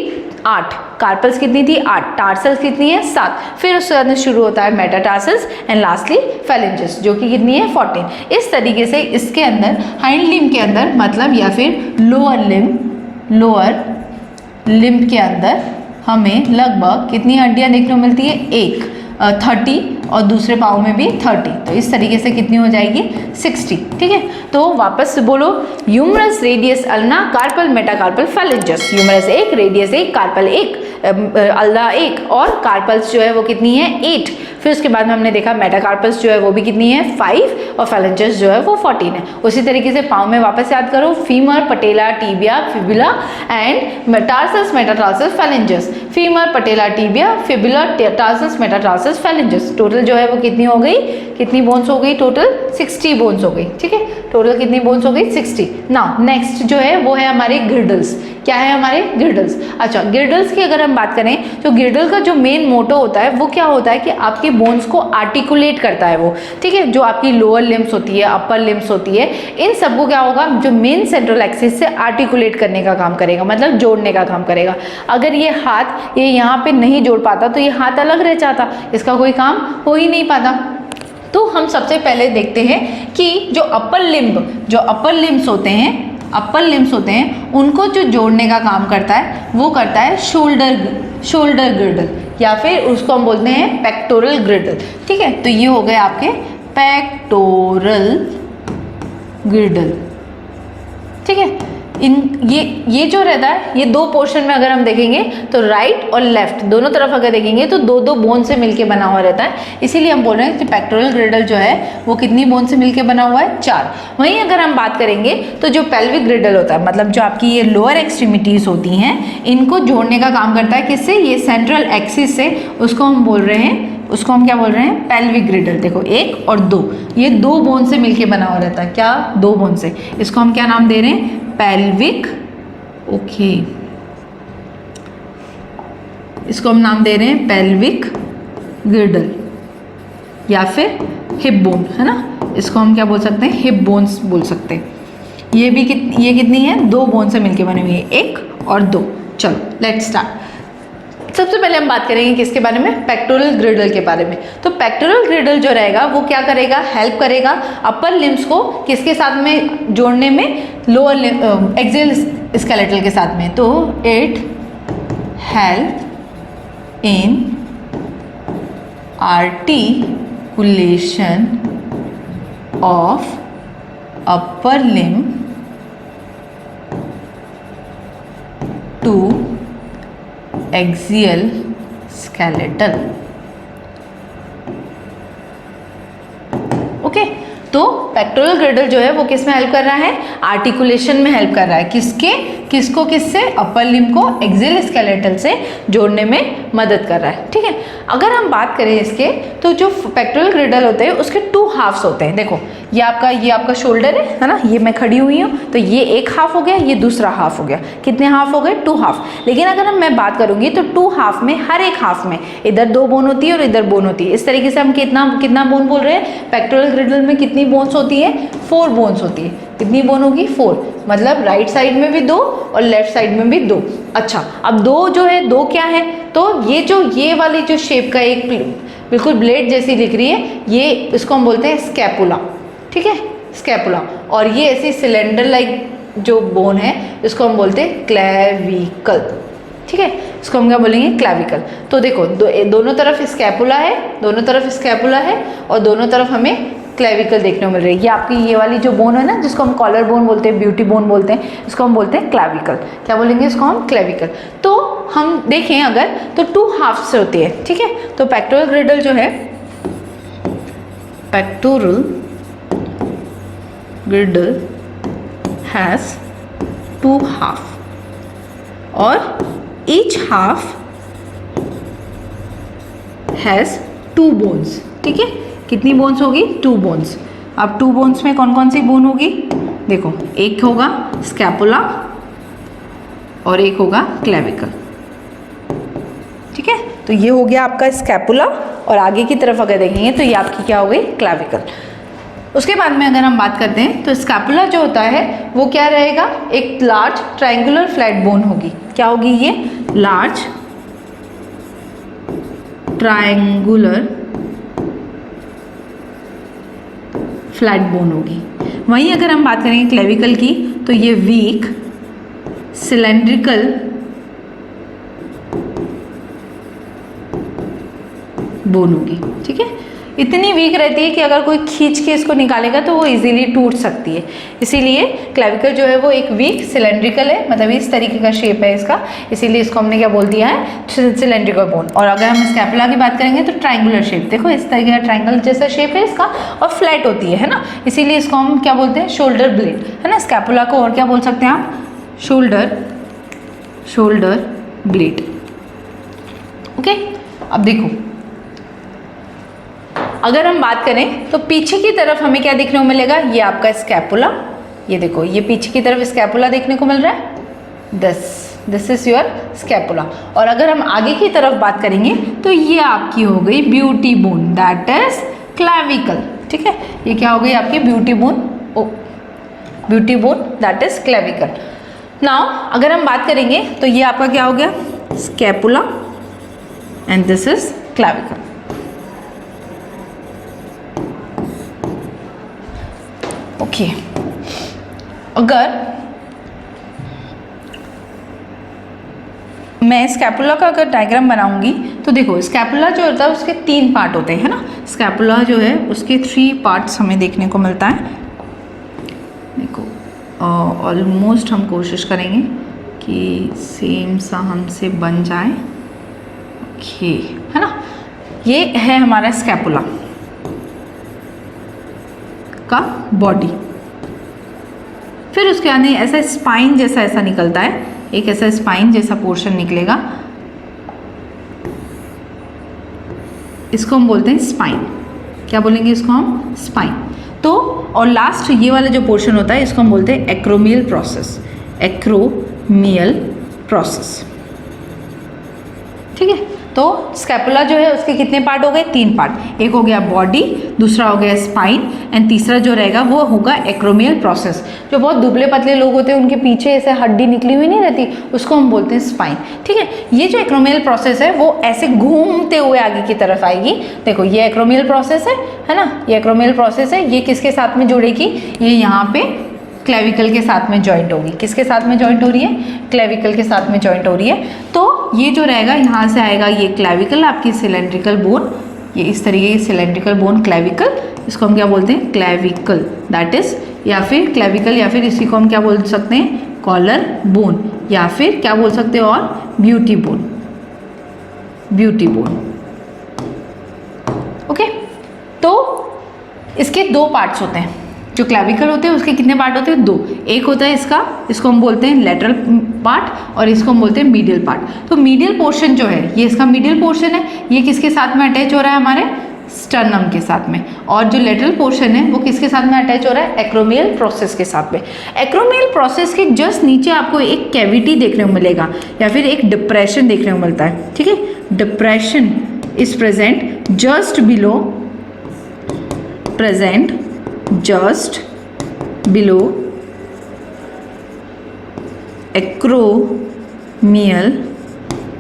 [SPEAKER 1] 8। कार्पल्स कितनी थी, 8। टार्सल्स कितनी है, 7। फिर उसके बाद शुरू होता है मेटाटार्सल्स एंड लास्टली फैलेंजेस, जो कि कितनी है, 14। इस तरीके से इसके अंदर हाइंड लिम्ब के अंदर, मतलब या फिर लोअर लिम्ब के अंदर हमें लगभग कितनी हड्डियां देखने को मिलती है, 30 और दूसरे पाँव में भी 30। तो इस तरीके से कितनी हो जाएगी, 60, ठीक है। तो वापस से बोलो, humerus, radius, ulna, carpal, metacarpal, phalanges. Humerus 1, radius 1, carpal 1, ulna 1 और कार्पल्स जो है वो कितनी है, 8। फिर उसके बाद में हमने देखा मेटाकार्पल्स जो है वो भी कितनी है, 5 और फैलेंजेस जो है वो 14 है। उसी तरीके से पाँव में वापस याद करो, femur, patella, tibia, fibula and tarsus, metatarsus, phalanges. Femur, patella, tibia, fibula, tarsus, metatarsus, phalanges. Total जो है वो कितनी हो गई, कितनी बोन्स हो गई, टोटल 60 बोन्स हो गई, ठीक है। टोटल कितनी बोन्स हो गई 60। नाउ नेक्स्ट जो है वो है हमारे गिर्डल्स। क्या है हमारे गिर्डल्स? अच्छा, गिर्डल्स की अगर हम बात करें तो गिर्डल का जो मेन मोटो होता है वो क्या होता है कि आपके बोन्स को आर्टिकुलेट करता है वो, ठीक है। जो आपकी लोअर लिम्स होती है, अपर लिम्स होती है, इन सबको क्या होगा, जो मेन सेंट्रल एक्सिस से आर्टिकुलेट करने का काम करेगा, मतलब जोड़ने का काम करेगा। अगर ये हाथ ये यहाँ पे नहीं जोड़ पाता तो ये हाथ अलग रह जाता, इसका कोई काम हो ही नहीं पाता। तो हम सबसे पहले देखते हैं कि जो अपर लिम्स होते हैं उनको जो जोड़ने का काम करता है वो करता है शोल्डर गिर्डल, या फिर उसको हम बोलते हैं पेक्टोरल गिर्डल, ठीक है। तो ये हो गए आपके पेक्टोरल गिर्डल, ठीक है। ये जो रहता है, ये दो पोर्शन में अगर हम देखेंगे तो राइट और लेफ्ट दोनों तरफ अगर देखेंगे तो दो बोन से मिलके बना हुआ रहता है, इसीलिए हम बोल रहे हैं कि पेक्टोरल गिर्डल जो है वो कितनी बोन से मिलके बना हुआ है, 4। वहीं अगर हम बात करेंगे तो जो पेल्विक गिर्डल होता है, मतलब जो आपकी ये लोअर एक्सट्रीमिटीज होती हैं, इनको जोड़ने का काम करता है किससे, ये सेंट्रल एक्सिस से। उसको हम क्या बोल रहे हैं, पेल्विक गिर्डल। देखो 1 और 2, ये 2 बोन से मिलके बना हुआ रहता है। क्या? 2 बोन से। इसको हम क्या नाम दे रहे हैं, पेल्विक, ओके, इसको हम नाम दे रहे हैं पेल्विक गिर्डल या फिर हिप बोन, है ना। इसको हम क्या बोल सकते हैं, हिप बोन्स बोल सकते हैं। ये कितनी है, 2 बोन से मिलके बनी हुई है, 1 और 2। चलो लेट्स स्टार्ट। सबसे पहले हम बात करेंगे किसके बारे में, पेक्टोरल गिर्डल के बारे में। तो पेक्टोरल गिर्डल जो रहेगा वो क्या करेगा, हेल्प करेगा अपर लिम्स को किसके साथ में जोड़ने में, लोअर एक्सियल स्केलेटल के साथ में। तो it help in articulation of upper limb to axial skeletal, okay. तो पेक्टोरल गिर्डल जो है वो किस में हेल्प कर रहा है, आर्टिकुलेशन में हेल्प कर रहा है। किससे, अपर लिम्ब को एक्सियल स्केलेटल से जोड़ने में मदद कर रहा है, ठीक है। अगर हम बात करें इसके, तो जो पेक्टोरल गिर्डल होते हैं उसके 2 हाफ्स होते हैं। देखो ये आपका शोल्डर है ना, ये मैं खड़ी हुई हूँ, तो ये एक हाफ हो गया, ये दूसरा हाफ हो गया। कितने हाफ हो गए, 2 हाफ। लेकिन अगर मैं बात करूंगी तो 2 हाफ में, हर एक हाफ में इधर 2 बोन होती है और इधर बोन होती है। इस तरीके से हम कितना बोन बोल रहे हैं, पेक्टोरल गिर्डल में कितनी बोन्स होती है, 4 बोन्स होती है। कितनी बोन होगी, 4, मतलब राइट साइड में भी 2 और लेफ्ट साइड में भी 2। अच्छा, अब 2 जो है, 2 क्या है, तो ये वाली जो शेप का एक बिल्कुल ब्लेड जैसी दिख रही है, ये इसको हम बोलते हैं स्कैपुला, ठीक है, स्कैपुला। और ये ऐसी सिलेंडर लाइक जो बोन है इसको हम बोलते हैं क्लेविकल, ठीक है। इसको हम क्या बोलेंगे, क्लेविकल। तो देखो दोनों तरफ स्कैपुला है और दोनों तरफ हमें क्लेविकल देखने को मिल रही है। ये आपकी ये वाली जो बोन है ना, जिसको हम कॉलर बोन बोलते हैं, ब्यूटी बोन बोलते हैं, इसको हम बोलते हैं क्लेविकल। क्या बोलेंगे इसको हम, क्लेविकल। तो हम देखें अगर तो 2 हाफ से होती है, ठीक है। तो पेक्टोरल गिर्डल जो है, पेक्टोरल गिर्डल हैज 2 हाफ और ईच हाफ हैज 2 बोन्स, ठीक है। कितनी बोन्स होगी, 2 बोन्स। अब 2 बोन्स में कौन कौन सी बोन होगी, देखो एक होगा स्कैपुला और एक होगा क्लेविकल, ठीक है। तो ये हो गया आपका स्कैपुला और आगे की तरफ अगर देखेंगे तो ये आपकी क्या हो गई, क्लेविकल। उसके बाद में अगर हम बात करते हैं तो स्कैपुला जो होता है वो क्या रहेगा, एक लार्ज ट्रायंगुलर फ्लैट बोन होगी। क्या होगी ये, लार्ज ट्रायंगुलर फ्लैट बोन होगी। वहीं अगर हम बात करेंगे क्लेविकल की तो ये वीक सिलेंड्रिकल बोन होगी, ठीक है। इतनी वीक रहती है कि अगर कोई खींच के इसको निकालेगा तो वो इजीली टूट सकती है। इसीलिए क्लेविकल जो है वो एक वीक सिलेंड्रिकल है, मतलब इस तरीके का शेप है इसका, इसीलिए इसको हमने क्या बोल दिया है, सिलेंड्रिकल बोन। और अगर हम स्कैपुला की बात करेंगे तो ट्रायंगुलर शेप, देखो इस तरीके का ट्रायंगल जैसा शेप है इसका और फ्लैट होती है ना, इसीलिए इसको हम क्या बोलते हैं, शोल्डर ब्लेड, है ना। स्कैपुला को और क्या बोल सकते हैं आप, शोल्डर ब्लेड, ओके। अब देखो अगर हम बात करें तो पीछे की तरफ हमें क्या देखने को मिलेगा, ये आपका स्कैपुला, ये देखो ये पीछे की तरफ स्कैपुला देखने को मिल रहा है, दिस इज योर स्कैपुला। और अगर हम आगे की तरफ बात करेंगे तो ये आपकी हो गई beauty bone, that is clavicle. ठीक है, ये क्या हो गई आपकी beauty bone, beauty bone that is clavicle. Now अगर हम बात करेंगे तो ये आपका क्या हो गया, scapula and this is clavicle. Okay, अगर मैं स्कैपुला का अगर डायग्राम बनाऊंगी तो देखो स्कैपुला जो होता है उसके 3 पार्ट होते हैं ना, स्कैपुला जो है उसके 3 पार्ट्स हमें देखने को मिलता है। देखो ऑलमोस्ट हम कोशिश करेंगे कि सेम सा हमसे बन जाए। ओके, है ना, ये है हमारा स्कैपुला का बॉडी। फिर उसके आने ऐसा स्पाइन जैसा ऐसा निकलता है, एक ऐसा स्पाइन जैसा पोर्शन निकलेगा, इसको हम बोलते हैं स्पाइन। क्या बोलेंगे इसको हम, स्पाइन। तो और लास्ट ये वाला जो पोर्शन होता है इसको हम बोलते हैं एक्रोमियल प्रोसेस, एक्रोमियल प्रोसेस। ठीक है, तो स्कैपुला जो है उसके कितने पार्ट हो गए, 3 पार्ट। एक हो गया बॉडी, दूसरा हो गया स्पाइन एंड तीसरा जो रहेगा वो होगा एक्रोमियल प्रोसेस। जो बहुत दुबले पतले लोग होते हैं उनके पीछे ऐसे हड्डी निकली हुई नहीं रहती, उसको हम बोलते हैं स्पाइन। ठीक है, ये जो एक्रोमियल प्रोसेस है वो ऐसे घूमते हुए आगे की तरफ आएगी। देखो ये एक्रोमियल प्रोसेस है ना, ये एक्रोमियल प्रोसेस है, ये किसके साथ में जुड़ेगी, ये यहाँ पे क्लेविकल के साथ में जॉइंट होगी। किसके साथ में जॉइंट हो रही है, क्लेविकल के साथ में जॉइंट हो रही है। तो ये जो रहेगा यहाँ से आएगा ये क्लेविकल, आपकी सिलेंड्रिकल बोन, ये इस तरीके की सिलेंड्रिकल बोन क्लेविकल, इसको हम क्या बोलते हैं, क्लेविकल दैट इज, या फिर क्लेविकल, या फिर इसी को हम क्या बोल सकते हैं, कॉलर बोन, या फिर क्या बोल सकते हैं और beauty bone, beauty bone. Okay, तो इसके 2 पार्ट्स होते हैं। जो क्लेविकल होते हैं उसके कितने पार्ट होते हैं, 2। एक होता है इसका, इसको हम बोलते हैं लेटरल पार्ट और इसको हम बोलते हैं मीडियल पार्ट। तो मीडियल पोर्शन जो है ये इसका मीडियल पोर्शन है, ये किसके साथ में अटैच हो रहा है, हमारे स्टर्नम के साथ में। और जो लेटरल पोर्शन है वो किसके साथ में अटैच हो रहा है, एक्रोमियल प्रोसेस के साथ में। एक्रोमियल प्रोसेस के जस्ट नीचे आपको एक कैविटी देखने को मिलेगा या फिर एक डिप्रेशन देखने को मिलता है। ठीक है, depression is present just below, present just below acromial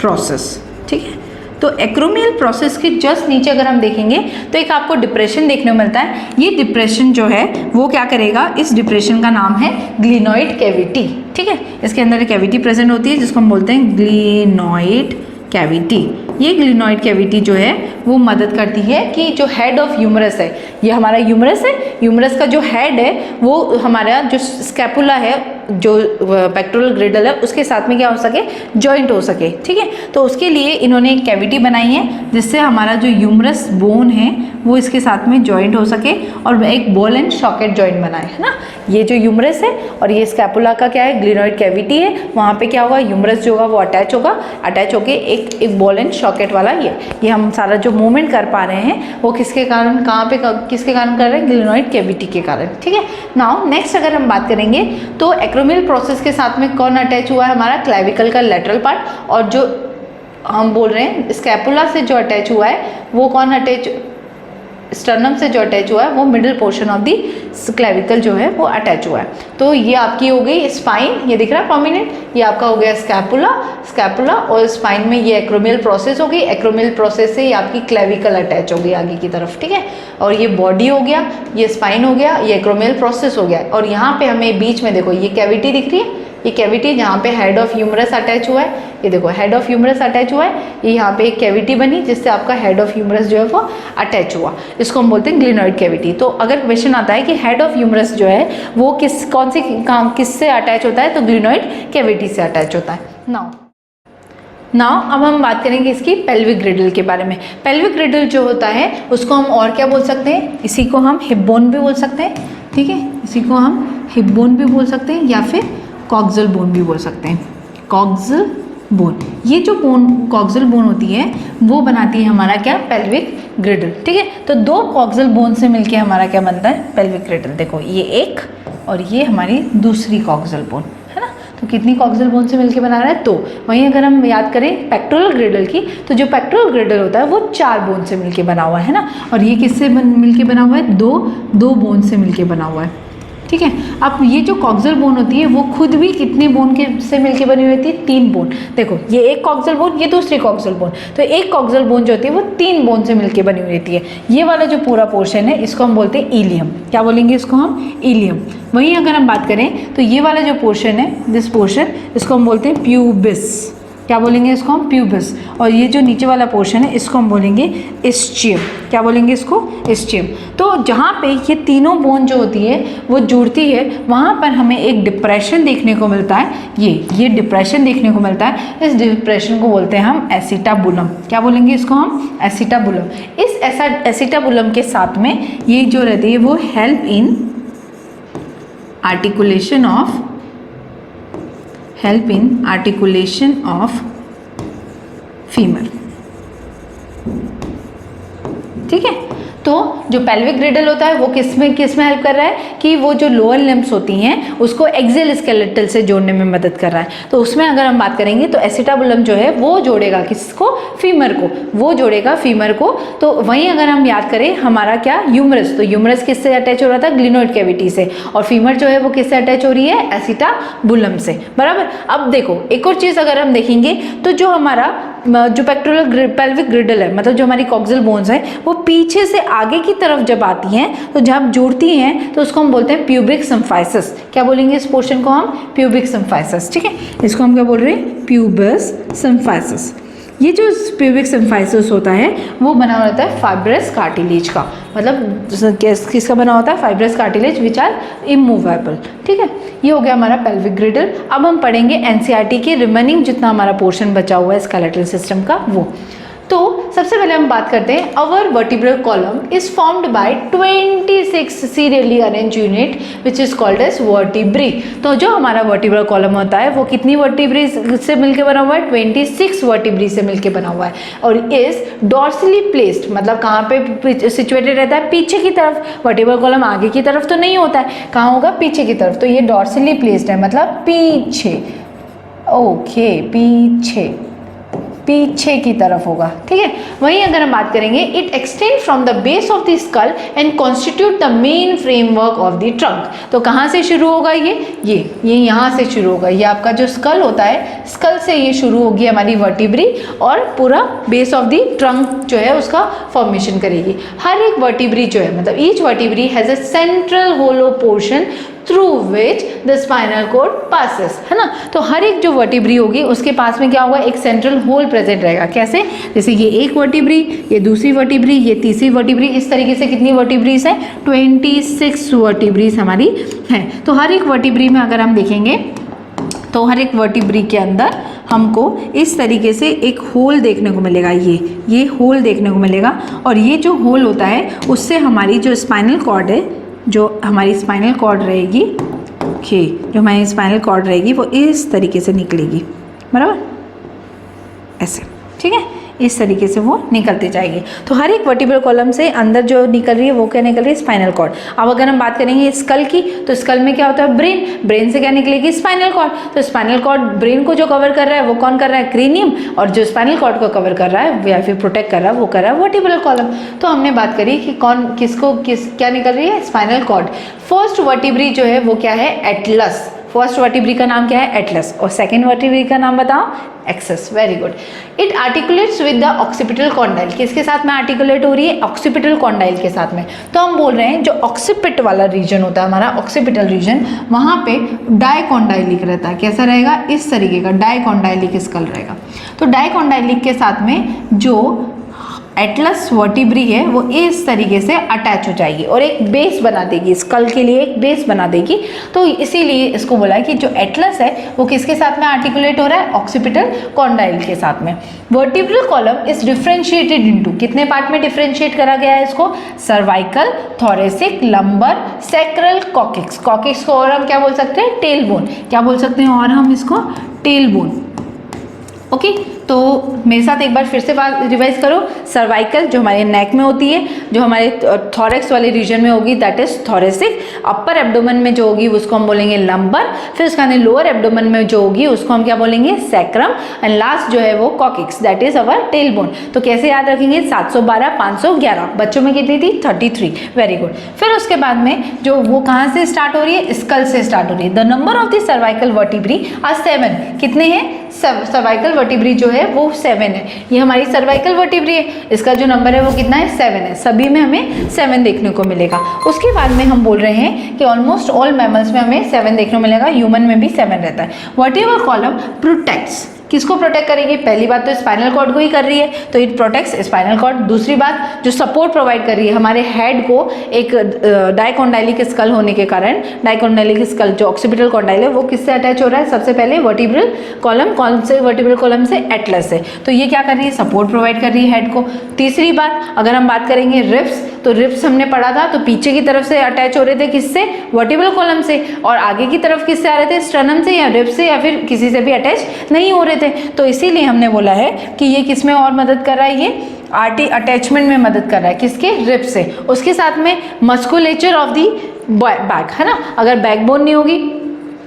[SPEAKER 1] process। ठीक है, तो एक्रोमियल प्रोसेस के जस्ट नीचे अगर हम देखेंगे तो एक आपको डिप्रेशन देखने को मिलता है। ये डिप्रेशन जो है वो क्या करेगा, इस डिप्रेशन का नाम है ग्लिनॉइड कैविटी। ठीक है, इसके अंदर एक कैविटी प्रेजेंट होती है जिसको हम बोलते हैं ग्लिनॉइड कैविटी। ये ग्लिनॉइड कैविटी जो है वो मदद करती है कि जो हेड ऑफ ह्यूमरस है, ये हमारा ह्यूमरस है, ह्यूमरस का जो हेड है वो हमारा जो स्कैपुला है, जो पेक्टोरल ग्रिडल है उसके साथ में क्या हो सके, जॉइंट हो सके। ठीक है, तो उसके लिए इन्होंने एक कैविटी बनाई है जिससे हमारा जो ह्यूमरस बोन है वो इसके साथ में जॉइंट हो सके और एक बॉल एंड सॉकेट जॉइंट बनाए, है ना। ये जो ह्यूमरस है और ये स्कैपुला का क्या है, ग्लिनॉइड कैविटी है, वहाँ पे क्या होगा, ह्यूमरस जो होगा वो अटैच होगा, अटैच होके एक बॉल एंड सॉकेट वाला ये हम सारा जो मूवमेंट कर पा रहे हैं वो किसके कारण, कहाँ पे, किसके कारण कर रहे हैं, ग्लिनॉइड कैविटी के कारण। ठीक है, नाउ नेक्स्ट अगर हम बात करेंगे तो एक्रोमियल प्रोसेस के साथ में कौन अटैच हुआ है, हमारा क्लेविकल का लेटरल पार्ट, और जो हम बोल रहे हैं स्कैपुला से जो अटैच हुआ है वो कौन अटैच, स्टर्नम से जो अटैच हुआ है वो middle portion of the clavicle जो है वो अटैच हुआ है। तो ये आपकी हो गई स्पाइन, ये दिख रहा है प्रोमिनेंट, ये आपका हो गया स्कैपुला और स्पाइन में ये एक्रोमियल प्रोसेस हो गई, एक्रोमियल प्रोसेस से ये आपकी क्लेविकल अटैच हो गई आगे की तरफ। ठीक है, और ये बॉडी हो गया, ये स्पाइन हो गया, ये एक्रोमियल प्रोसेस हो गया। और यहाँ पे हमें बीच में देखो ये कैविटी दिख रही है, ये कैविटी जहाँ पे हेड ऑफ ह्यूमरस अटैच हुआ है, ये देखो हेड ऑफ ह्यूमरस अटैच हुआ है, ये यहाँ पे एक कैविटी बनी जिससे आपका हेड ऑफ ह्यूमरस जो है वो अटैच हुआ, इसको हम बोलते हैं ग्लिनॉइड कैविटी। तो अगर क्वेश्चन आता है कि हेड ऑफ ह्यूमरस जो है वो कौन से काम किससे अटैच होता है, तो ग्लिनॉइड कैविटी से अटैच होता है। नाउ अब हम बात करेंगे इसकी पेल्विक ग्रिडल के बारे में। पेल्विक ग्रिडल जो होता है उसको हम और क्या बोल सकते हैं, इसी को हम हिप बोन भी बोल सकते हैं। ठीक है, इसी को हम हिप बोन भी बोल सकते हैं या फिर कॉक्सल बोन भी बोल सकते हैं, कॉक्सल बोन। ये जो बोन कॉक्सल बोन होती है वो बनाती है हमारा क्या, पेल्विक ग्रिडल, ठीक है। तो दो कॉक्सियल बोन से मिलके हमारा क्या बनता है, पेल्विक ग्रिडल। देखो ये एक और ये हमारी दूसरी कॉक्सियल बोन है ना। तो कितनी कॉक्सियल बोन से मिलके बना रहा है, तो वहीं अगर हम याद करें पेक्टोरल ग्रिडल की, तो जो पेक्टोरल ग्रिडल होता है वो 4 बोन से मिलके बना हुआ है ना, और ये किससे मिलके बना हुआ है, दो बोन से मिलके बना हुआ है, ठीक है। अब ये जो कॉक्सियल बोन होती है वो खुद भी कितने बोन के से मिलके बनी हुई होती है, 3 बोन। देखो ये एक कॉक्सियल बोन, ये दूसरी कॉक्सियल बोन, तो एक कॉक्सियल बोन जो होती है वो 3 बोन से मिलके बनी हुई होती है। ये वाला जो पूरा पोर्शन है इसको हम बोलते हैं इलियम। क्या बोलेंगे इसको हम, इलियम। वहीं अगर हम बात करें तो ये वाला जो पोर्शन है, दिस पोर्शन, इसको हम बोलते हैं प्यूबिस। क्या बोलेंगे इसको हम, प्यूबिस। और ये जो नीचे वाला पोर्शन है इसको हम बोलेंगे इस्चियम। क्या बोलेंगे इसको, इस्चियम। तो जहाँ पे ये तीनों बोन जो होती है वो जुड़ती है, वहाँ पर हमें एक डिप्रेशन देखने को मिलता है। ये डिप्रेशन देखने को मिलता है। इस डिप्रेशन को बोलते हैं हम एसिटाबुलम। क्या बोलेंगे इसको हम, एसिटाबुलम। इस एसिटाबुलम के साथ में ये जो रहती है वो help in articulation of femur, ठीक है। तो जो पेल्विक ग्रिडल होता है वो किस में हेल्प कर रहा है कि वो जो लोअर लिम्ब्स होती हैं उसको एक्सियल स्केलेटल से जोड़ने में मदद कर रहा है। तो उसमें अगर हम बात करेंगे तो एसिटाबुलम जो है वो जोड़ेगा किसको, फीमर को, वो जोड़ेगा फीमर को। तो वहीं अगर हम याद करें हमारा क्या, यूमरस, तो यूमरस किससे अटैच हो रहा था, ग्लिनोइड कैविटी से, और फीमर जो है वो किससे अटैच हो रही है, एसिटाबुलम से, बराबर। अब देखो एक और चीज़ अगर हम देखेंगे तो जो हमारा जो पेक्टोरल पेल्विक ग्रिडल है, मतलब जो हमारी कॉक्सियल बोन्स है, वो पीछे से आगे की तरफ जब आती हैं तो जब जुड़ती हैं तो उसको हम बोलते हैं प्यूबिक सिम्फाइसिस। क्या बोलेंगे इस पोर्शन को हम, प्यूबिक सिम्फाइसिस, ठीक है। इसको हम क्या बोल रहे हैं, प्यूबस सिम्फाइसिस। ये जो प्यूबिक सिम्फाइसिस होता है वो बना रहता है फाइब्रस कार्टिलेज का, मतलब किसका बना होता है, fibrous cartilage which are immovable, ठीक है। ये हो गया हमारा पेल्विक ग्रिडल। अब हम पढ़ेंगे एनसीईआरटी के रिमेनिंग जितना हमारा पोर्शन बचा हुआ है स्केलेटल सिस्टम का वो। तो सबसे पहले हम बात करते हैं, our vertebral column is formed by 26 serially arrange unit which is called as vertebrae. तो जो हमारा वर्टिब्रल कॉलम होता है वो कितनी वर्टिब्री से मिलकर बना हुआ है, 26 वर्टिब्री से मिलकर बना हुआ है, और इज डॉर्सली प्लेस्ड, मतलब कहाँ पे सिचुएटेड रहता है, पीछे की तरफ। वर्टिब्रल कॉलम आगे की तरफ तो नहीं होता है, कहाँ होगा, पीछे की तरफ। तो ये डॉर्सली प्लेस्ड है, मतलब पीछे, ओके, पीछे की तरफ होगा, ठीक है। वहीं अगर हम बात करेंगे, it extend from the base of the skull and constitute the main framework of the trunk. तो कहाँ से शुरू होगा, ये यहाँ से शुरू होगा। ये आपका जो स्कल होता है, स्कल से ये शुरू होगी हमारी वर्टिब्री, और पूरा बेस ऑफ द ट्रंक जो है उसका फॉर्मेशन करेगी। हर एक वर्टिब्री जो है, मतलब each vertebrae has a central hollow portion through which the spinal cord passes, है ना। तो हर एक जो वर्टिब्री होगी उसके पास में क्या होगा, एक सेंट्रल होल प्रेजेंट रहेगा। कैसे, जैसे ये एक वर्टिब्री, ये दूसरी वर्टिब्री, ये तीसरी वर्टिब्री, इस तरीके से कितनी वर्टिब्रीज है, 26 वर्टिब्रीज हमारी हैं। तो हर एक वर्टिब्री में अगर हम देखेंगे तो हर एक वर्टिब्री के अंदर हमको इस तरीके से एक होल देखने को मिलेगा, ये होल देखने को मिलेगा। और ये जो होल होता है उससे हमारी जो स्पाइनल कॉर्ड है, जो हमारी स्पाइनल कॉर्ड रहेगी, ओके, जो हमारी स्पाइनल कॉर्ड रहेगी वो इस तरीके से निकलेगी, बराबर, ऐसे, ठीक है। इस तरीके से वो निकलती जाएगी। तो हर एक वर्टिब्रल कॉलम से अंदर जो निकल रही है वो क्या निकल रही है, स्पाइनल कॉर्ड। अब अगर हम बात करेंगे स्कल की, तो स्कल में क्या होता है, ब्रेन से क्या निकलेगी, स्पाइनल कॉर्ड। तो स्पाइनल कॉर्ड ब्रेन को जो कवर कर रहा है वो कौन कर रहा है, क्रेनियम, और जो स्पाइनल कॉर्ड को कवर कर रहा है या फिर प्रोटेक्ट कर रहा है वो कर रहा है वर्टिब्रल कॉलम। तो हमने बात करी कि कौन किसको क्या निकल रही है, स्पाइनल कॉर्ड। फर्स्ट वर्टिब्री जो है वो क्या है, एटलस। फर्स्ट वर्टिब्री का नाम क्या है, एटलस, और सेकेंड वर्टिब्री का नाम बताओ, axis. Very good. It articulates with the occipital condyle. किसके साथ में आर्टिकुलेट हो रही है, ऑक्सीपिटल कॉन्डाइल के साथ में। तो हम बोल रहे हैं जो ऑक्सीपिट वाला रीजन होता है हमारा, ऑक्सीपिटल रीजन, वहाँ पे डाइकॉन्डाइलिक रहता है। कैसा रहेगा, इस तरीके का डाइकॉन्डाइलिक स्कल रहेगा। तो डाइकॉन्डाइलिक के साथ में जो एटलस वर्टिब्री है वो इस तरीके से अटैच हो जाएगी और एक बेस बना देगी, स्कल के लिए एक बेस बना देगी। तो इसीलिए इसको बोला है कि जो एटलस है वो किसके साथ में आर्टिकुलेट हो रहा है, ऑक्सीपिटल कॉन्डाइल के साथ में। Vertebral column is differentiated into, कितने पार्ट में डिफरेंशिएट करा गया है इसको, cervical, thoracic, lumbar, sacral, coccyx. Coccyx को और हम क्या बोल सकते हैं, टेल बोन। क्या बोल सकते हैं और हम इसको, टेल बोन। ओके तो मेरे साथ एक बार फिर से बात रिवाइज करो। सर्वाइकल जो हमारे नेक में होती है, जो हमारे थॉरेक्स वाले रीजन में होगी that is thoracic. Upper abdomen में जो होगी उसको हम बोलेंगे लंबर। फिर उसके बाद लोअर एब्डोमेन में जो होगी उसको हम क्या बोलेंगे, सैक्रम। एंड लास्ट जो है वो coccyx that is our tail bone. तो कैसे याद रखेंगे, 712 511, बच्चों में कितनी थी 33, वेरी गुड। फिर उसके बाद में जो वो कहाँ से स्टार्ट हो रही है, स्कल से स्टार्ट हो रही है। The number of the cervical vertebrae are 7, कितने हैं, सर्वाइकल वर्टिब्री जो है वो 7 है। ये हमारी सर्वाइकल वर्टिब्री है, इसका जो नंबर है वो कितना है, 7 है। सभी में हमें 7 देखने को मिलेगा। उसके बाद में हम बोल रहे हैं कि ऑलमोस्ट ऑल मैमल्स में हमें 7 देखने को मिलेगा, ह्यूमन में भी 7 रहता है। व्हाटएवर कॉलम प्रोटेक्ट्स, किसको प्रोटेक्ट करेगी, पहली बात तो स्पाइनल कॉर्ड को ही कर रही है, तो इट प्रोटेक्ट्स स्पाइनल कॉर्ड। दूसरी बात जो सपोर्ट प्रोवाइड कर रही है हमारे हेड को, एक डाइकोंडाइलिक स्कल होने के कारण, डाइकोंडाइलिक स्कल जो ऑक्सीपिटल कॉन्डाइल है वो किससे अटैच हो रहा है, सबसे पहले वर्टिब्रल कॉलम, कौन से वर्टिब्रल कॉलम से, एटलस से। तो ये क्या कर रही है, सपोर्ट प्रोवाइड कर रही है हेड को। तीसरी बात अगर हम बात करेंगे रिब्स, तो रिब्स हमने पढ़ा था तो पीछे की तरफ से अटैच हो रहे थे, किससे, वर्टिब्रल कॉलम से, और आगे की तरफ किससे आ रहे थे, स्टर्नम से या रिब्स से, या फिर किसी से भी अटैच नहीं हो रहे थे। तो इसीलिए हमने बोला है कि ये किसमें और मदद कर रहा है, ये आर्टी अटैचमेंट में मदद कर रहा है, किसके, रिब्स से। उसके साथ में मस्कुलेचर ऑफ दी बैक, है ना। अगर बैकबोन नहीं होगी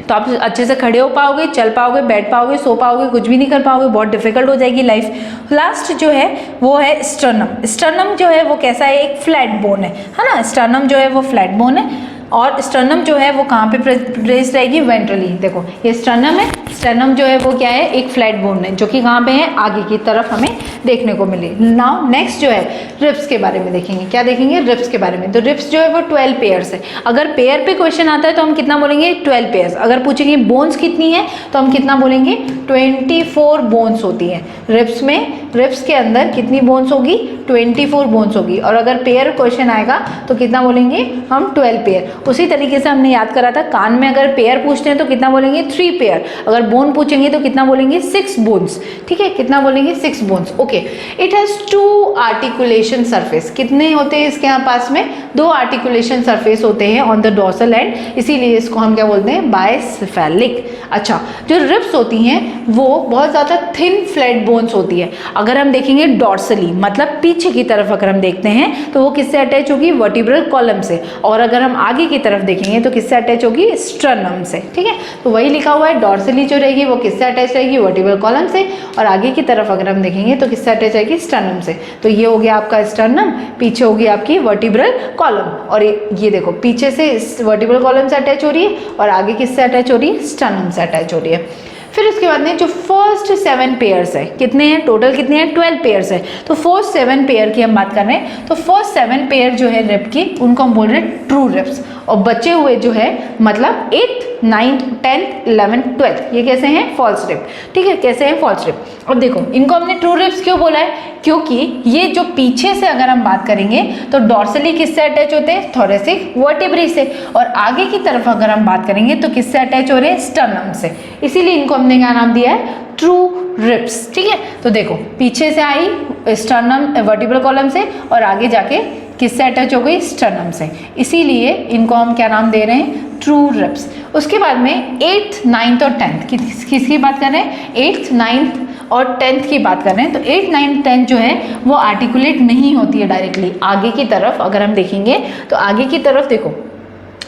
[SPEAKER 1] तो आप अच्छे से खड़े हो पाओगे, चल पाओगे, बैठ पाओगे, सो पाओगे, कुछ भी नहीं कर पाओगे, बहुत डिफिकल्ट हो जाएगी लाइफ। लास्ट जो है वो है स्टर्नम। स्टर्नम जो है वो कैसा है, एक फ्लैट बोन है ना। स्टर्नम जो है वो फ्लैट बोन है, और स्टर्नम जो है वो कहाँ पे प्लेस रहेगी, वेंट्रली। देखो ये स्टर्नम है, स्टर्नम जो है वो क्या है, एक फ्लैट बोन है जो कि कहाँ पे है, आगे की तरफ हमें देखने को मिली। नाउ नेक्स्ट जो है रिब्स के बारे में देखेंगे। क्या देखेंगे, रिब्स के बारे में। तो रिब्स जो है वो 12 पेयर्स है। अगर पेयर पे क्वेश्चन आता है तो हम कितना बोलेंगे, 12 पेयर्स। अगर पूछेंगे बोन्स कितनी है तो हम कितना बोलेंगे, 24 बोन्स होती हैं रिब्स में। रिब्स के अंदर कितनी बोन्स होगी, 24 बोन्स होगी। और अगर पेयर क्वेश्चन आएगा तो कितना बोलेंगे हम, 12 पेयर। उसी तरीके से हमने याद करा था, कान में अगर पेयर पूछते हैं तो कितना बोलेंगे, 3 पेयर। अगर बोन पूछेंगे तो कितना बोलेंगे, 6 बोन्स। ठीक है, कितना बोलेंगे, 6 bones. Okay, it has 2 articulation surface. कितने होते हैं इसके यहाँ पास में, 2 आर्टिकुलेशन सरफेस होते हैं ऑन द डोर्सल एंड, इसीलिए इसको हम क्या बोलते हैं, बायसेफेलिक। अच्छा, जो रिब्स होती हैं वो बहुत ज़्यादा थिन फ्लैट बोन्स होती है। अगर हम देखेंगे डोर्सली, मतलब पीछे की तरफ अगर हम देखते हैं तो वो किससे अटैच होगी, वर्टिब्रल कॉलम से। और अगर हम आगे की तरफ देखेंगे तो किससे अटैच होगी, स्टर्नम से। ठीक है, तो वही लिखा हुआ है, डोर्सली जो रहेगी वो किससे अटैच रहेगी, वर्टिब्रल कॉलम से। और आगे की तरफ अगर हम देखेंगे तो किससे अटैच रहेगी, स्टर्नम से। तो ये हो गया आपका स्टर्नम, पीछे होगी आपकी वर्टिब्रल कॉलम। और ये देखो पीछे से वर्टिब्रल कॉलम से अटैच हो रही है और आगे किससे अटैच हो रही है, स्टर्नम से अटैच हो रही है। फिर उसके बाद में जो फर्स्ट 7 पेयर्स है, कितने हैं टोटल, कितने हैं, 12 पेयर्स है। तो फर्स्ट 7 पेयर की हम बात कर रहे हैं, तो फर्स्ट 7 पेयर जो है रिब की, उनको हम बोल रहे हैं ट्रू रिब्स। और बचे हुए जो है मतलब 8th 9th 10th 11th 12th ये कैसे हैं, फॉल्स रिब। ठीक है, कैसे हैं, फॉल्स रिब। अब देखो इनको हमने ट्रू रिब्स क्यों बोला है, क्योंकि ये जो पीछे से अगर हम बात करेंगे तो डोर्सली किससे अटैच होते हैं, थोरेसिक वर्टिब्री से। और आगे की तरफ अगर हम बात करेंगे तो किससे अटैच हो रहे हैं, स्टर्नम से। इसीलिए इनको हमने क्या नाम दिया है, ट्रू रिब्स। ठीक है, तो देखो पीछे से आई स्टर्नम वर्टिब्रल कॉलम से और आगे जाके किससे अटैच हो गई, स्टर्नम से। इसीलिए इनको हम क्या नाम दे रहे हैं, ट्रू रिब्स। उसके बाद में 8th 9th और 10th किसकी बात कर रहे हैं, 8th 9th और 10th की बात कर रहे हैं। तो 8th 9th 10th जो है वो आर्टिकुलेट नहीं होती है डायरेक्टली। आगे की तरफ अगर हम देखेंगे तो आगे की तरफ देखो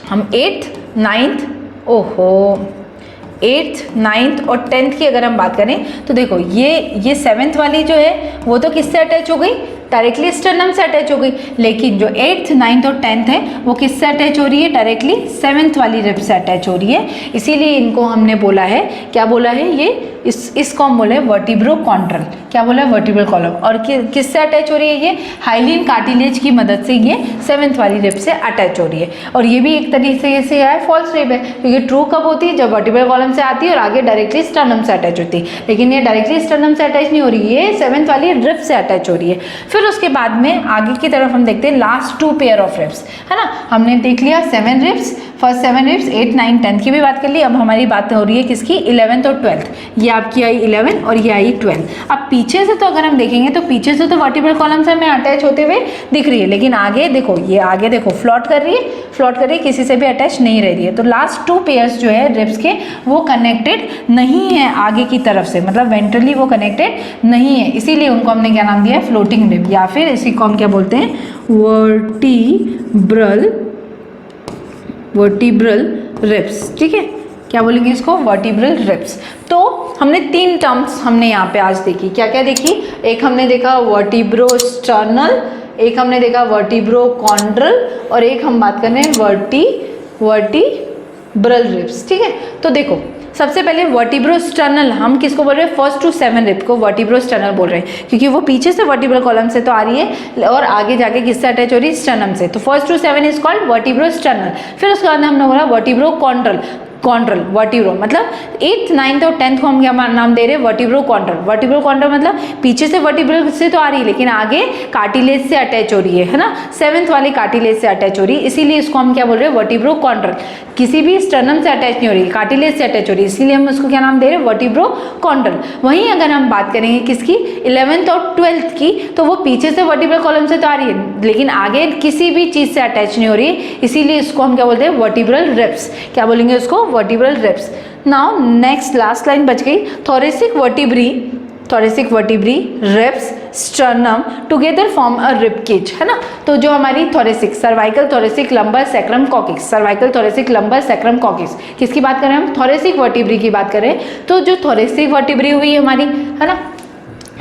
[SPEAKER 1] हम 8th 9th 8th 9th और 10th की अगर हम बात करें तो देखो ये 7th वाली जो है वो तो किससे अटैच हो गई, डायरेक्टली स्टर्नम से अटैच हो गई। लेकिन जो 8th 9th और 10th है वो किससे अटैच हो रही है, डायरेक्टली 7th वाली रिब से अटैच हो रही है। इसीलिए इनको हमने बोला है, क्या बोला है, ये इसको हम बोले वर्टिब्रोकॉन्ड्रल। क्या बोला है, वर्टिब्रल कॉलम। और किससे अटैच हो रही है, ये हाइलिन कार्टिलेज की मदद से ये 7th वाली रिब से अटैच हो रही है। और ये भी एक तरीके से है फॉल्स रिब है, क्योंकि ट्रू कब होती है, जब वर्टिब्रल कॉलम से आती है और आगे डायरेक्टली स्टर्नम से अटैच होती है। लेकिन ये डायरेक्टली स्टर्नम से अटैच नहीं हो रही है, ये 7th वाली रिब से अटैच हो रही है। फिर उसके बाद में आगे की तरफ हम देखते हैं लास्ट 2 पेयर ऑफ रिब्स, है ना। हमने देख लिया 7 रिब्स, फर्स्ट 7 रिब्स, 8, 9, 10 की भी बात कर ली। अब हमारी बात हो रही है किसकी, 11th और 12th। ये आपकी आई 11 और ये आई 12। अब पीछे से तो अगर हम देखेंगे तो पीछे से तो वर्टिब्रल कॉलम से हमें अटैच होते हुए दिख रही है, लेकिन आगे देखो, ये आगे देखो फ्लॉट कर रही है, किसी से भी अटैच नहीं रह रही है। तो लास्ट 2 पेयर्स जो है रिब्स के वो कनेक्टेड नहीं है आगे की तरफ से, मतलब वेंट्रली वो कनेक्टेड नहीं है, इसीलिए उनको हमने क्या नाम दिया है, फ्लोटिंग रिब, या फिर इसी को हम क्या बोलते हैं, वर्टिब्रल रिब्स। ठीक है, क्या बोलेंगे इसको, वर्टिब्रल रिब्स। तो हमने 3 टर्म्स हमने यहाँ पे आज देखी, क्या क्या देखी, एक हमने देखा वर्टिब्रोस्टर्नल, एक हमने देखा वर्टिब्रोकॉन्ड्रल, और एक हम बात कर रहे हैं वर्टिब्रल रिब्स। ठीक है, तो देखो सबसे पहले वर्टिब्रोस्टर्नल, हम किसको बोल रहे हैं, फर्स्ट टू 7 रिब को वर्टिब्रोस्टर्नल बोल रहे हैं, क्योंकि वो पीछे से वर्टिब्रल कॉलम से तो आ रही है और आगे जाके किससे अटैच हो रही है, स्टर्नम से। तो फर्स्ट टू 7 इज कॉल्ड वर्टिब्रोस्टर्नल। फिर उसके बाद हमने बोला वर्टिब्रोकॉन्ड्रल, वर्टिब्रो मतलब 8th, 9th और 10th को हम क्या नाम दे रहे हैं, वर्टिब्रोकॉन्ड्रल मतलब पीछे से वर्टिब्रल से तो आ रही है लेकिन आगे कार्टिलेज से अटैच हो रही है ना, 7th वाली कार्टिलेज से अटैच हो रही है, इसीलिए इसको हम क्या बोल रहे हैं, वर्टिब्रोकॉन्ड्रल। किसी भी स्टर्नम से अटैच नहीं हो रही, कार्टिलेज से अटैच हो रही है, इसीलिए हम उसको क्या नाम दे रहे हैं, वर्टिब्रोकॉन्ड्रल। वहीं अगर हम बात करेंगे किसकी, 11th और 12th की, तो वो पीछे से वर्टिब्रल कॉलम से तो आ रही है लेकिन आगे किसी भी चीज से अटैच नहीं हो रही, इसीलिए इसको हम क्या बोलते हैं, वर्टिब्रल रिब्स। क्या बोलेंगे उसको, vertebral ribs. Now next last line बच गई, thoracic vertebrae ribs sternum together form a rib cage, है ना। तो जो हमारी thoracic, cervical thoracic lumbar sacrum coccyx, cervical thoracic lumbar sacrum coccyx, किसकी बात कर रहे हैं हम, थोरेसिक वर्टिब्री की बात कर रहे हैं। तो जो थोरेसिक वर्टिब्री हुई हमारी, है ना,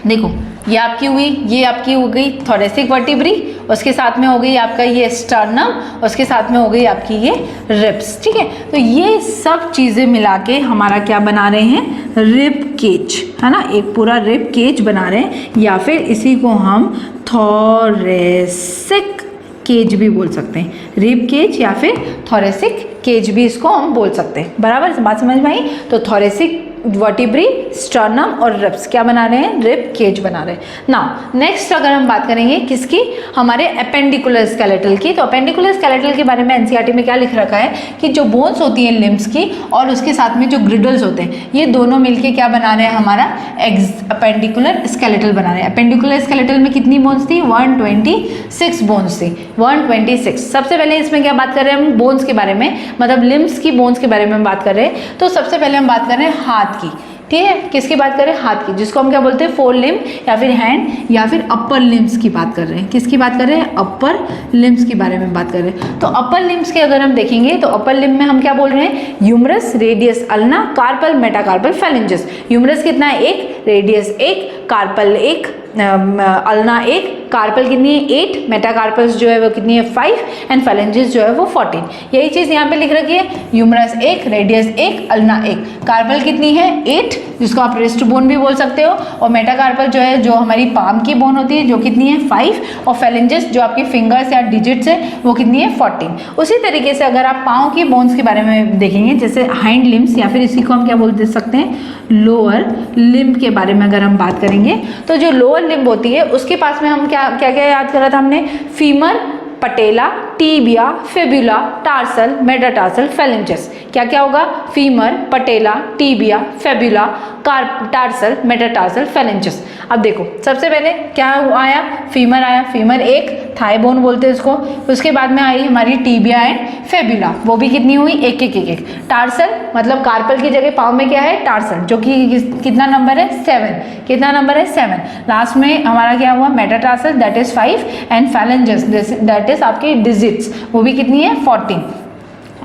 [SPEAKER 1] देखो ये आपकी हुई, ये आपकी हो गई थोरेसिक वर्टिब्री, उसके साथ में हो गई आपका ये स्टर्नम, उसके साथ में हो गई आपकी ये रिब्स। ठीक है, तो ये सब चीज़ें मिला के हमारा क्या बना रहे हैं, रिब केज, है ना, एक पूरा रिब केज बना रहे हैं, या फिर इसी को हम थोरेसिक केज भी बोल सकते हैं, रिब केज या फिर थोरेसिक केज भी इसको हम बोल सकते हैं। बराबर बात समझ में आई। तो थोरेसिक वर्टिब्री, स्टर्नम और रिब्स क्या बना रहे हैं, रिब केज बना रहे हैं। नाउ नेक्स्ट अगर हम बात करेंगे किसकी, हमारे एपेंडिकुलर स्केलेटल की। तो एपेंडिकुलर स्केलेटल के बारे में एनसीईआरटी में क्या लिख रखा है कि जो बोन्स होती हैं लिम्स की और उसके साथ में जो ग्रिडल्स होते हैं, ये दोनों मिलके क्या बना रहे हैं, हमारा एपेंडिकुलर स्केलेटल बना रहे हैं। एपेंडिकुलर स्केलेटल में कितनी बोन्स थी, 126 बोन्स थी, 126। सबसे पहले इसमें क्या बात कर रहे हैं हम, बोन्स के बारे में, मतलब लिम्स की बोन्स के बारे में बात कर रहे हैं। तो सबसे पहले हम बात कर रहे हैं हाथ की, ठीक है, किसकी बात करें, हाथ की, जिसको हम क्या बोलते हैं, फोर लिम्ब या फिर हैंड या फिर अपर लिम्स की बात कर रहे हैं। किसकी बात कर रहे हैं, अपर लिम्स के बारे में बात कर रहे हैं। तो अपर लिम्स के अगर हम देखेंगे तो अपर लिम्ब में हम क्या बोल रहे हैं, humerus, radius, ulna, carpal, metacarpal, phalanges. Humerus कितना है, 1, रेडियस 1, कार्पल 1, अल्ना 1, कार्पल कितनी है 8, मेटाकार्पल्स जो है वो कितनी है 5 एंड फेलेंजेस जो है वो 14। यही चीज़ यहाँ पे लिख रखी है, ह्यूमरस 1, रेडियस 1, अल्ना 1, कार्पल कितनी है 8, जिसको आप रिस्ट बोन भी बोल सकते हो, और मेटाकार्पल जो है जो हमारी पाम की बोन होती है जो कितनी है 5, और फेलेंजेस जो आपकी फिंगर्स या डिजिट्स है वो कितनी है 14। उसी तरीके से अगर आप पाँव की बोन्स के बारे में देखेंगे, जैसे हाइंड लिम्स या फिर इसी को हम क्या बोल दे सकते हैं, लोअर लिम्ब के बारे में अगर हम बात करेंगे, तो जो लोअर लिम्ब होती है उसके पास में हम क्या क्या क्या याद करा था हमने, femur, patella, tibia, fibula, tarsal, metatarsal, phalanges. क्या क्या होगा, femur, patella, tibia, fibula, tarsal, metatarsal, phalanges. अब देखो सबसे पहले क्या आया, फीमर आया, फीमर एक थाई बोन बोलते हैं इसको। उसके बाद में आई हमारी टीबिया एंड फेबुला, वो भी कितनी हुई, एक एक एक एक। टार्सल मतलब कार्पल की जगह पाँव में क्या है, टार्सल, जो कि कितना नंबर है 7, कितना नंबर है 7। लास्ट में हमारा क्या हुआ, metatarsal that is 5 and phalanges that is आपकी डिजिट्स, वो भी कितनी है 14।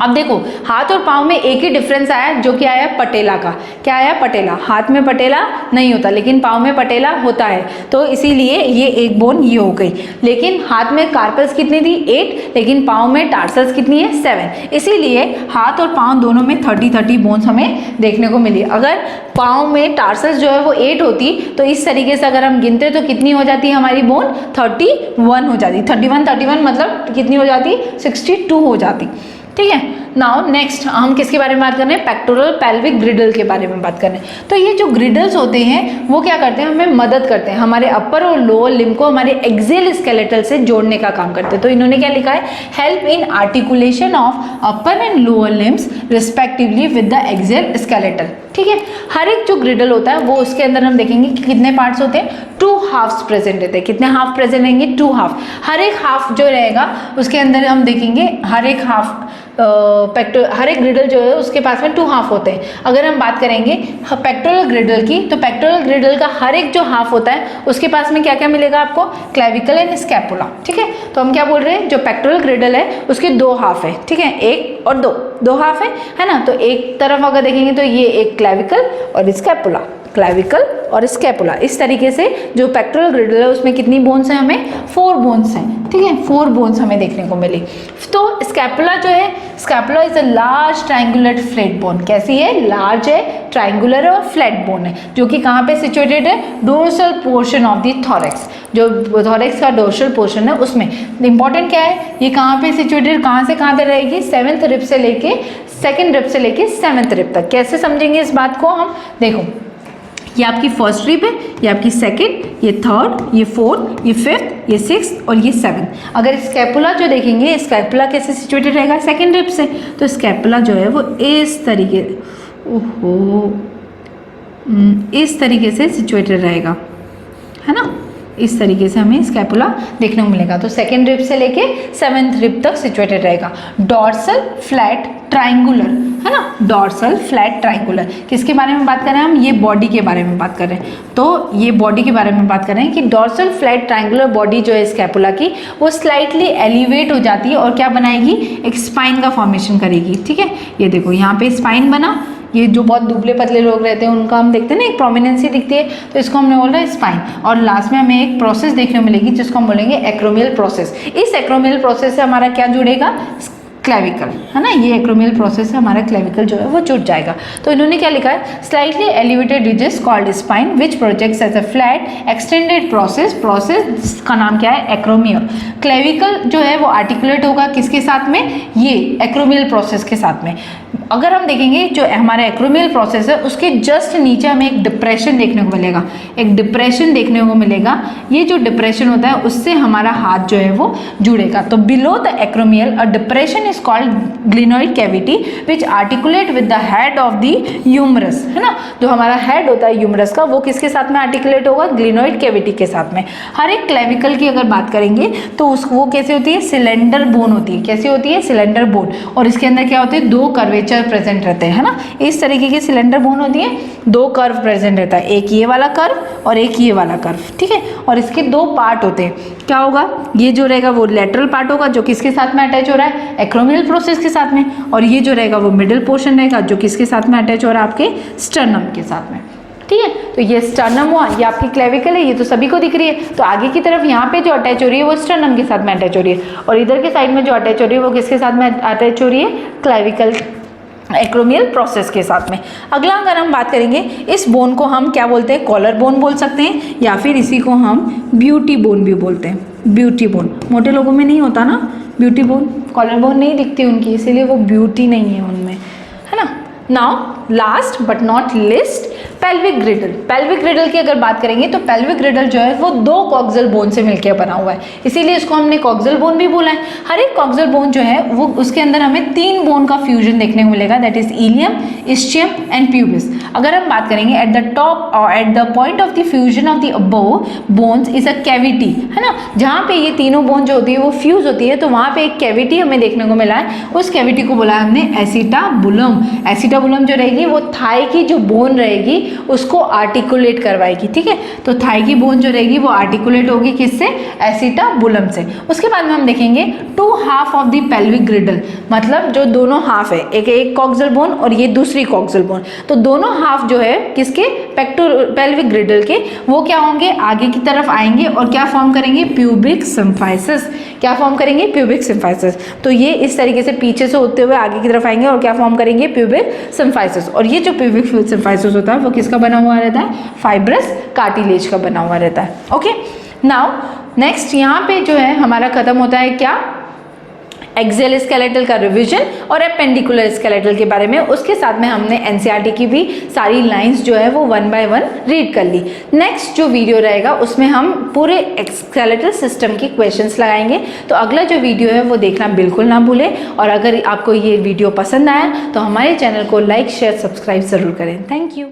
[SPEAKER 1] अब देखो हाथ और पाँव में एक ही डिफरेंस आया, जो कि आया पटेला का। क्या आया, पटेला। हाथ में पटेला नहीं होता लेकिन पाँव में पटेला होता है, तो इसीलिए ये एक बोन ये हो गई। लेकिन हाथ में कार्पल्स कितनी थी 8, लेकिन पाँव में टार्सल्स कितनी है 7, इसीलिए हाथ और पाँव दोनों में 30 बोन्स हमें देखने को मिली। अगर पाँव में टार्सल्स जो है वो 8 होती, तो इस तरीके से अगर हम गिनते तो कितनी हो जाती है हमारी बोन, 31 हो जाती। 31 मतलब कितनी हो जाती, 62 हो जाती। ठीक है। नाउ नेक्स्ट हम किसके बारे में बात कर रहे हैं, पेक्टोरल पेल्विक ग्रिडल के बारे में बात कर रहे हैं। तो ये जो ग्रिडल्स होते हैं वो क्या करते हैं, हमें मदद करते हैं, हमारे अपर और लोअर लिम्ब को हमारे एक्सियल स्केलेटल से जोड़ने का काम करते हैं। तो इन्होंने क्या लिखा है, help in articulation of upper and lower limbs respectively with the axial skeletal. ठीक है, हर एक जो ग्रिडल होता है वो उसके अंदर हम देखेंगे कि कितने पार्ट्स होते हैं, 2 हाफ्स प्रेजेंट रहते हैं। कितने हाफ प्रेजेंट रहेंगे, 2 हाफ। हर एक हाफ जो रहेगा उसके अंदर हम देखेंगे हर एक हाफ हर एक ग्रिडल जो है उसके पास में 2 हाफ होते हैं। अगर हम बात करेंगे पेक्टोरल ग्रिडल की, तो पेक्टोरल ग्रिडल का हर एक जो हाफ होता है उसके पास में क्या क्या मिलेगा आपको, क्लेविकल एंड स्कैपुला। ठीक है, तो हम क्या बोल रहे हैं, जो पेक्टोरल ग्रिडल है उसके 2 हाफ है। ठीक है, 1 और 2 हाफ है ना। तो एक तरफ अगर देखेंगे तो ये एक क्लेविकल और स्कैपुला, क्लेविकल और स्कैपुला। इस तरीके से जो पेक्टोरल ग्रिडल है उसमें कितनी बोन्स हैं, हमें 4 बोन्स हैं। ठीक है, 4 बोन्स हमें देखने को मिली। तो स्कैपुला जो है, scapula is a large triangular flat bone. कैसी है, लार्ज है, ट्रायंगुलर और फ्लैट बोन है, जो कि कहाँ पे सिचुएटेड है, dorsal portion of the thorax. जो थोरैक्स का डोर्सल पोर्शन है उसमें इंपॉर्टेंट क्या है, ये कहाँ पे सिचुएटेड, कहाँ से कहाँ तक रहेगी, 7th रिब से लेके 2nd रिब से लेके 7th रिब तक। कैसे समझेंगे इस बात को हम, देखो ये आपकी फर्स्ट रिब है, ये आपकी 2nd, ये 3rd, ये 4th, ये 5th, ये 6th और ये 7th। अगर स्कैपुला जो देखेंगे, स्कैपुला कैसे सिचुएटेड रहेगा, 2nd रिब से, तो स्कैपुला जो है वो इस तरीके, इस तरीके से सिचुएटेड रहेगा, है ना। इस तरीके से हमें स्कैपुला देखने को मिलेगा। तो 2nd रिब से लेके 7th रिब तक सिचुएटेड रहेगा। डॉर्सल फ्लैट ट्रायंगुलर, है ना, डॉर्सल फ्लैट ट्रायंगुलर। किसके बारे में बात कर रहे हैं हम, ये बॉडी के बारे में बात कर रहे हैं। तो ये बॉडी के बारे में बात कर रहे हैं कि डॉर्सल फ्लैट ट्रायंगुलर बॉडी जो है स्कैपुला की, वो स्लाइटली एलिवेट हो जाती है और क्या बनाएगी, एक स्पाइन का फॉर्मेशन करेगी। ठीक है, ये देखो यहाँ पे स्पाइन बना, ये जो बहुत दुबले पतले लोग रहते हैं उनका हम देखते हैं ना एक प्रोमिनेंसी दिखती है, तो इसको हमने बोल रहा है स्पाइन। और लास्ट में हमें एक प्रोसेस देखने को मिलेगी जिसको हम बोलेंगे एक्रोमियल प्रोसेस। इस एक्रोमियल प्रोसेस से हमारा क्या जुड़ेगा, क्लेविकल, है ना। ये एक्रोमियल प्रोसेस है, हमारा क्लेविकल जो है वो जुड़ जाएगा। तो इन्होंने क्या लिखा है, slightly elevated ridges called spine which projects as a flat extended process का नाम क्या है, एक्रोमियल। क्लेविकल जो है वो आर्टिकुलेट होगा किसके साथ में, ये एक्रोमियल प्रोसेस के साथ में। अगर हम देखेंगे जो हमारा एक्रोमियल प्रोसेस है उसके जस्ट नीचे हमें एक डिप्रेशन देखने को मिलेगा, एक डिप्रेशन देखने को मिलेगा। ये जो डिप्रेशन होता है उससे हमारा हाथ जो है वो जुड़ेगा। तो below the acromial a depression is called glenoid cavity which articulate with the head of the humerus, है ना। जो हमारा हेड होता है ह्यूमरस का, वो किसके साथ में आर्टिकुलेट होगा, ग्लिनोइड कैविटी के साथ में। हर एक क्लेविकल की अगर बात करेंगे तो वो कैसे होती है, सिलेंडर बोन होती है। कैसी होती है, सिलेंडर बोन। और इसके अंदर क्या होते हैं, 2 कर्वेचर प्रेजेंट रहते हैं, है ना। इस तरीके की सिलेंडर बोन होती है, 2 कर्व प्रेजेंट रहता है, एक ये वाला कर्व और एक ये वाला कर्व। ठीक है, और इसके 2 पार्ट होते हैं। क्या होगा, ये जो रहेगा वो लेटरल पार्ट होगा जो किसके साथ में अटैच हो रहा है, एक्रोमियल प्रोसेस के साथ में। और ये जो रहेगा वो मिडिल पोर्शन रहेगा जो किसके साथ में अटैच हो रहा है, आपके स्टर्नम के साथ में। ठीक है, तो ये स्टर्नम हुआ, ये आपकी क्लेविकल है, ये तो सभी को दिख रही है। तो आगे की तरफ यहाँ पे जो अटैच हो रही है वो स्टर्नम के साथ में अटैच हो रही है, और इधर के साइड में जो अटैच हो रही है वो किसके साथ में अटैच हो रही है, क्लेविकल एक्रोमियल प्रोसेस के साथ में। अगला अगर हम बात करेंगे, इस बोन को हम क्या बोलते हैं, कॉलर बोन बोल सकते हैं, या फिर इसी को हम ब्यूटी बोन भी बोलते हैं। ब्यूटी बोन मोटे लोगों में नहीं होता ना, ब्यूटी बोन, कॉलर बोन नहीं दिखती उनकी, इसीलिए वो ब्यूटी नहीं है उनमें, है ना। Now last but not list, pelvic ग्रिडल। Pelvic ग्रिडल की अगर बात करेंगे तो पेल्विक ग्रिडल जो है वो 2 कॉक्सियल बोन से मिलकर बना हुआ है, इसीलिए इसको हमने कॉक्सियल बोन भी बोला है। हर एक कॉक्सियल बोन जो है वो उसके अंदर हमें 3 बोन का फ्यूजन देखने को मिलेगा, that is ilium, ischium and pubis. अगर हम बात करेंगे एट द टॉप और at the point of the fusion of the above bones is a cavity, है ना। जहाँ पे ये तीनों बोन जो होती है वो फ्यूज होती है, तो वहाँ पे एक कैविटी हमें देखने को मिला है, उस कैविटी को बोला है हमने एसिटाबुलम। एसिटाबुलम जो रहेगी वो थाई की जो बोन रहेगी उसको आर्टिकुलेट करवाएगी। ठीक है, तो थाई की बोन जो रहेगी वो आर्टिकुलेट होगी किससे, एसिटाबुलम से। उसके बाद में हम देखेंगे 2 हाफ ऑफ द पेल्विक ग्रिडल, मतलब जो दोनों हाफ है, एक कॉक्सियल बोन और ये दूसरी कॉक्सियल बोन, तो दोनों हाफ जो है किसके, पेल्विक ग्रिडल के, वो क्या होंगे, आगे की तरफ आएंगे और क्या फॉर्म करेंगे, प्यूबिक सिम्फाइसिस। क्या फॉर्म करेंगे, प्यूबिक सिम्फाइसिस। तो ये इस तरीके से पीछे से होते हुए आगे की तरफ आएंगे और क्या फॉर्म करेंगे, प्यूबिक सिम्फाइसिस। और ये जो प्यूबिक सिम्फाइसिस होता है वो किसका बना हुआ रहता है, फाइब्रस कार्टिलेज का बना हुआ रहता है। ओके, नाउ नेक्स्ट यहाँ पे जो है हमारा खत्म होता है क्या, एक्सियल स्केलेटल का रिवीजन और एपेंडिकुलर स्केलेटल के बारे में। उसके साथ में हमने एनसीईआरटी की भी सारी लाइंस जो है वो 1 बाय 1 रीड कर ली। नेक्स्ट जो वीडियो रहेगा उसमें हम पूरे स्केलेटल सिस्टम की क्वेश्चंस लगाएंगे। तो अगला जो वीडियो है वो देखना बिल्कुल ना भूलें, और अगर आपको ये वीडियो पसंद आया तो हमारे चैनल को लाइक शेयर सब्सक्राइब ज़रूर करें। Thank you.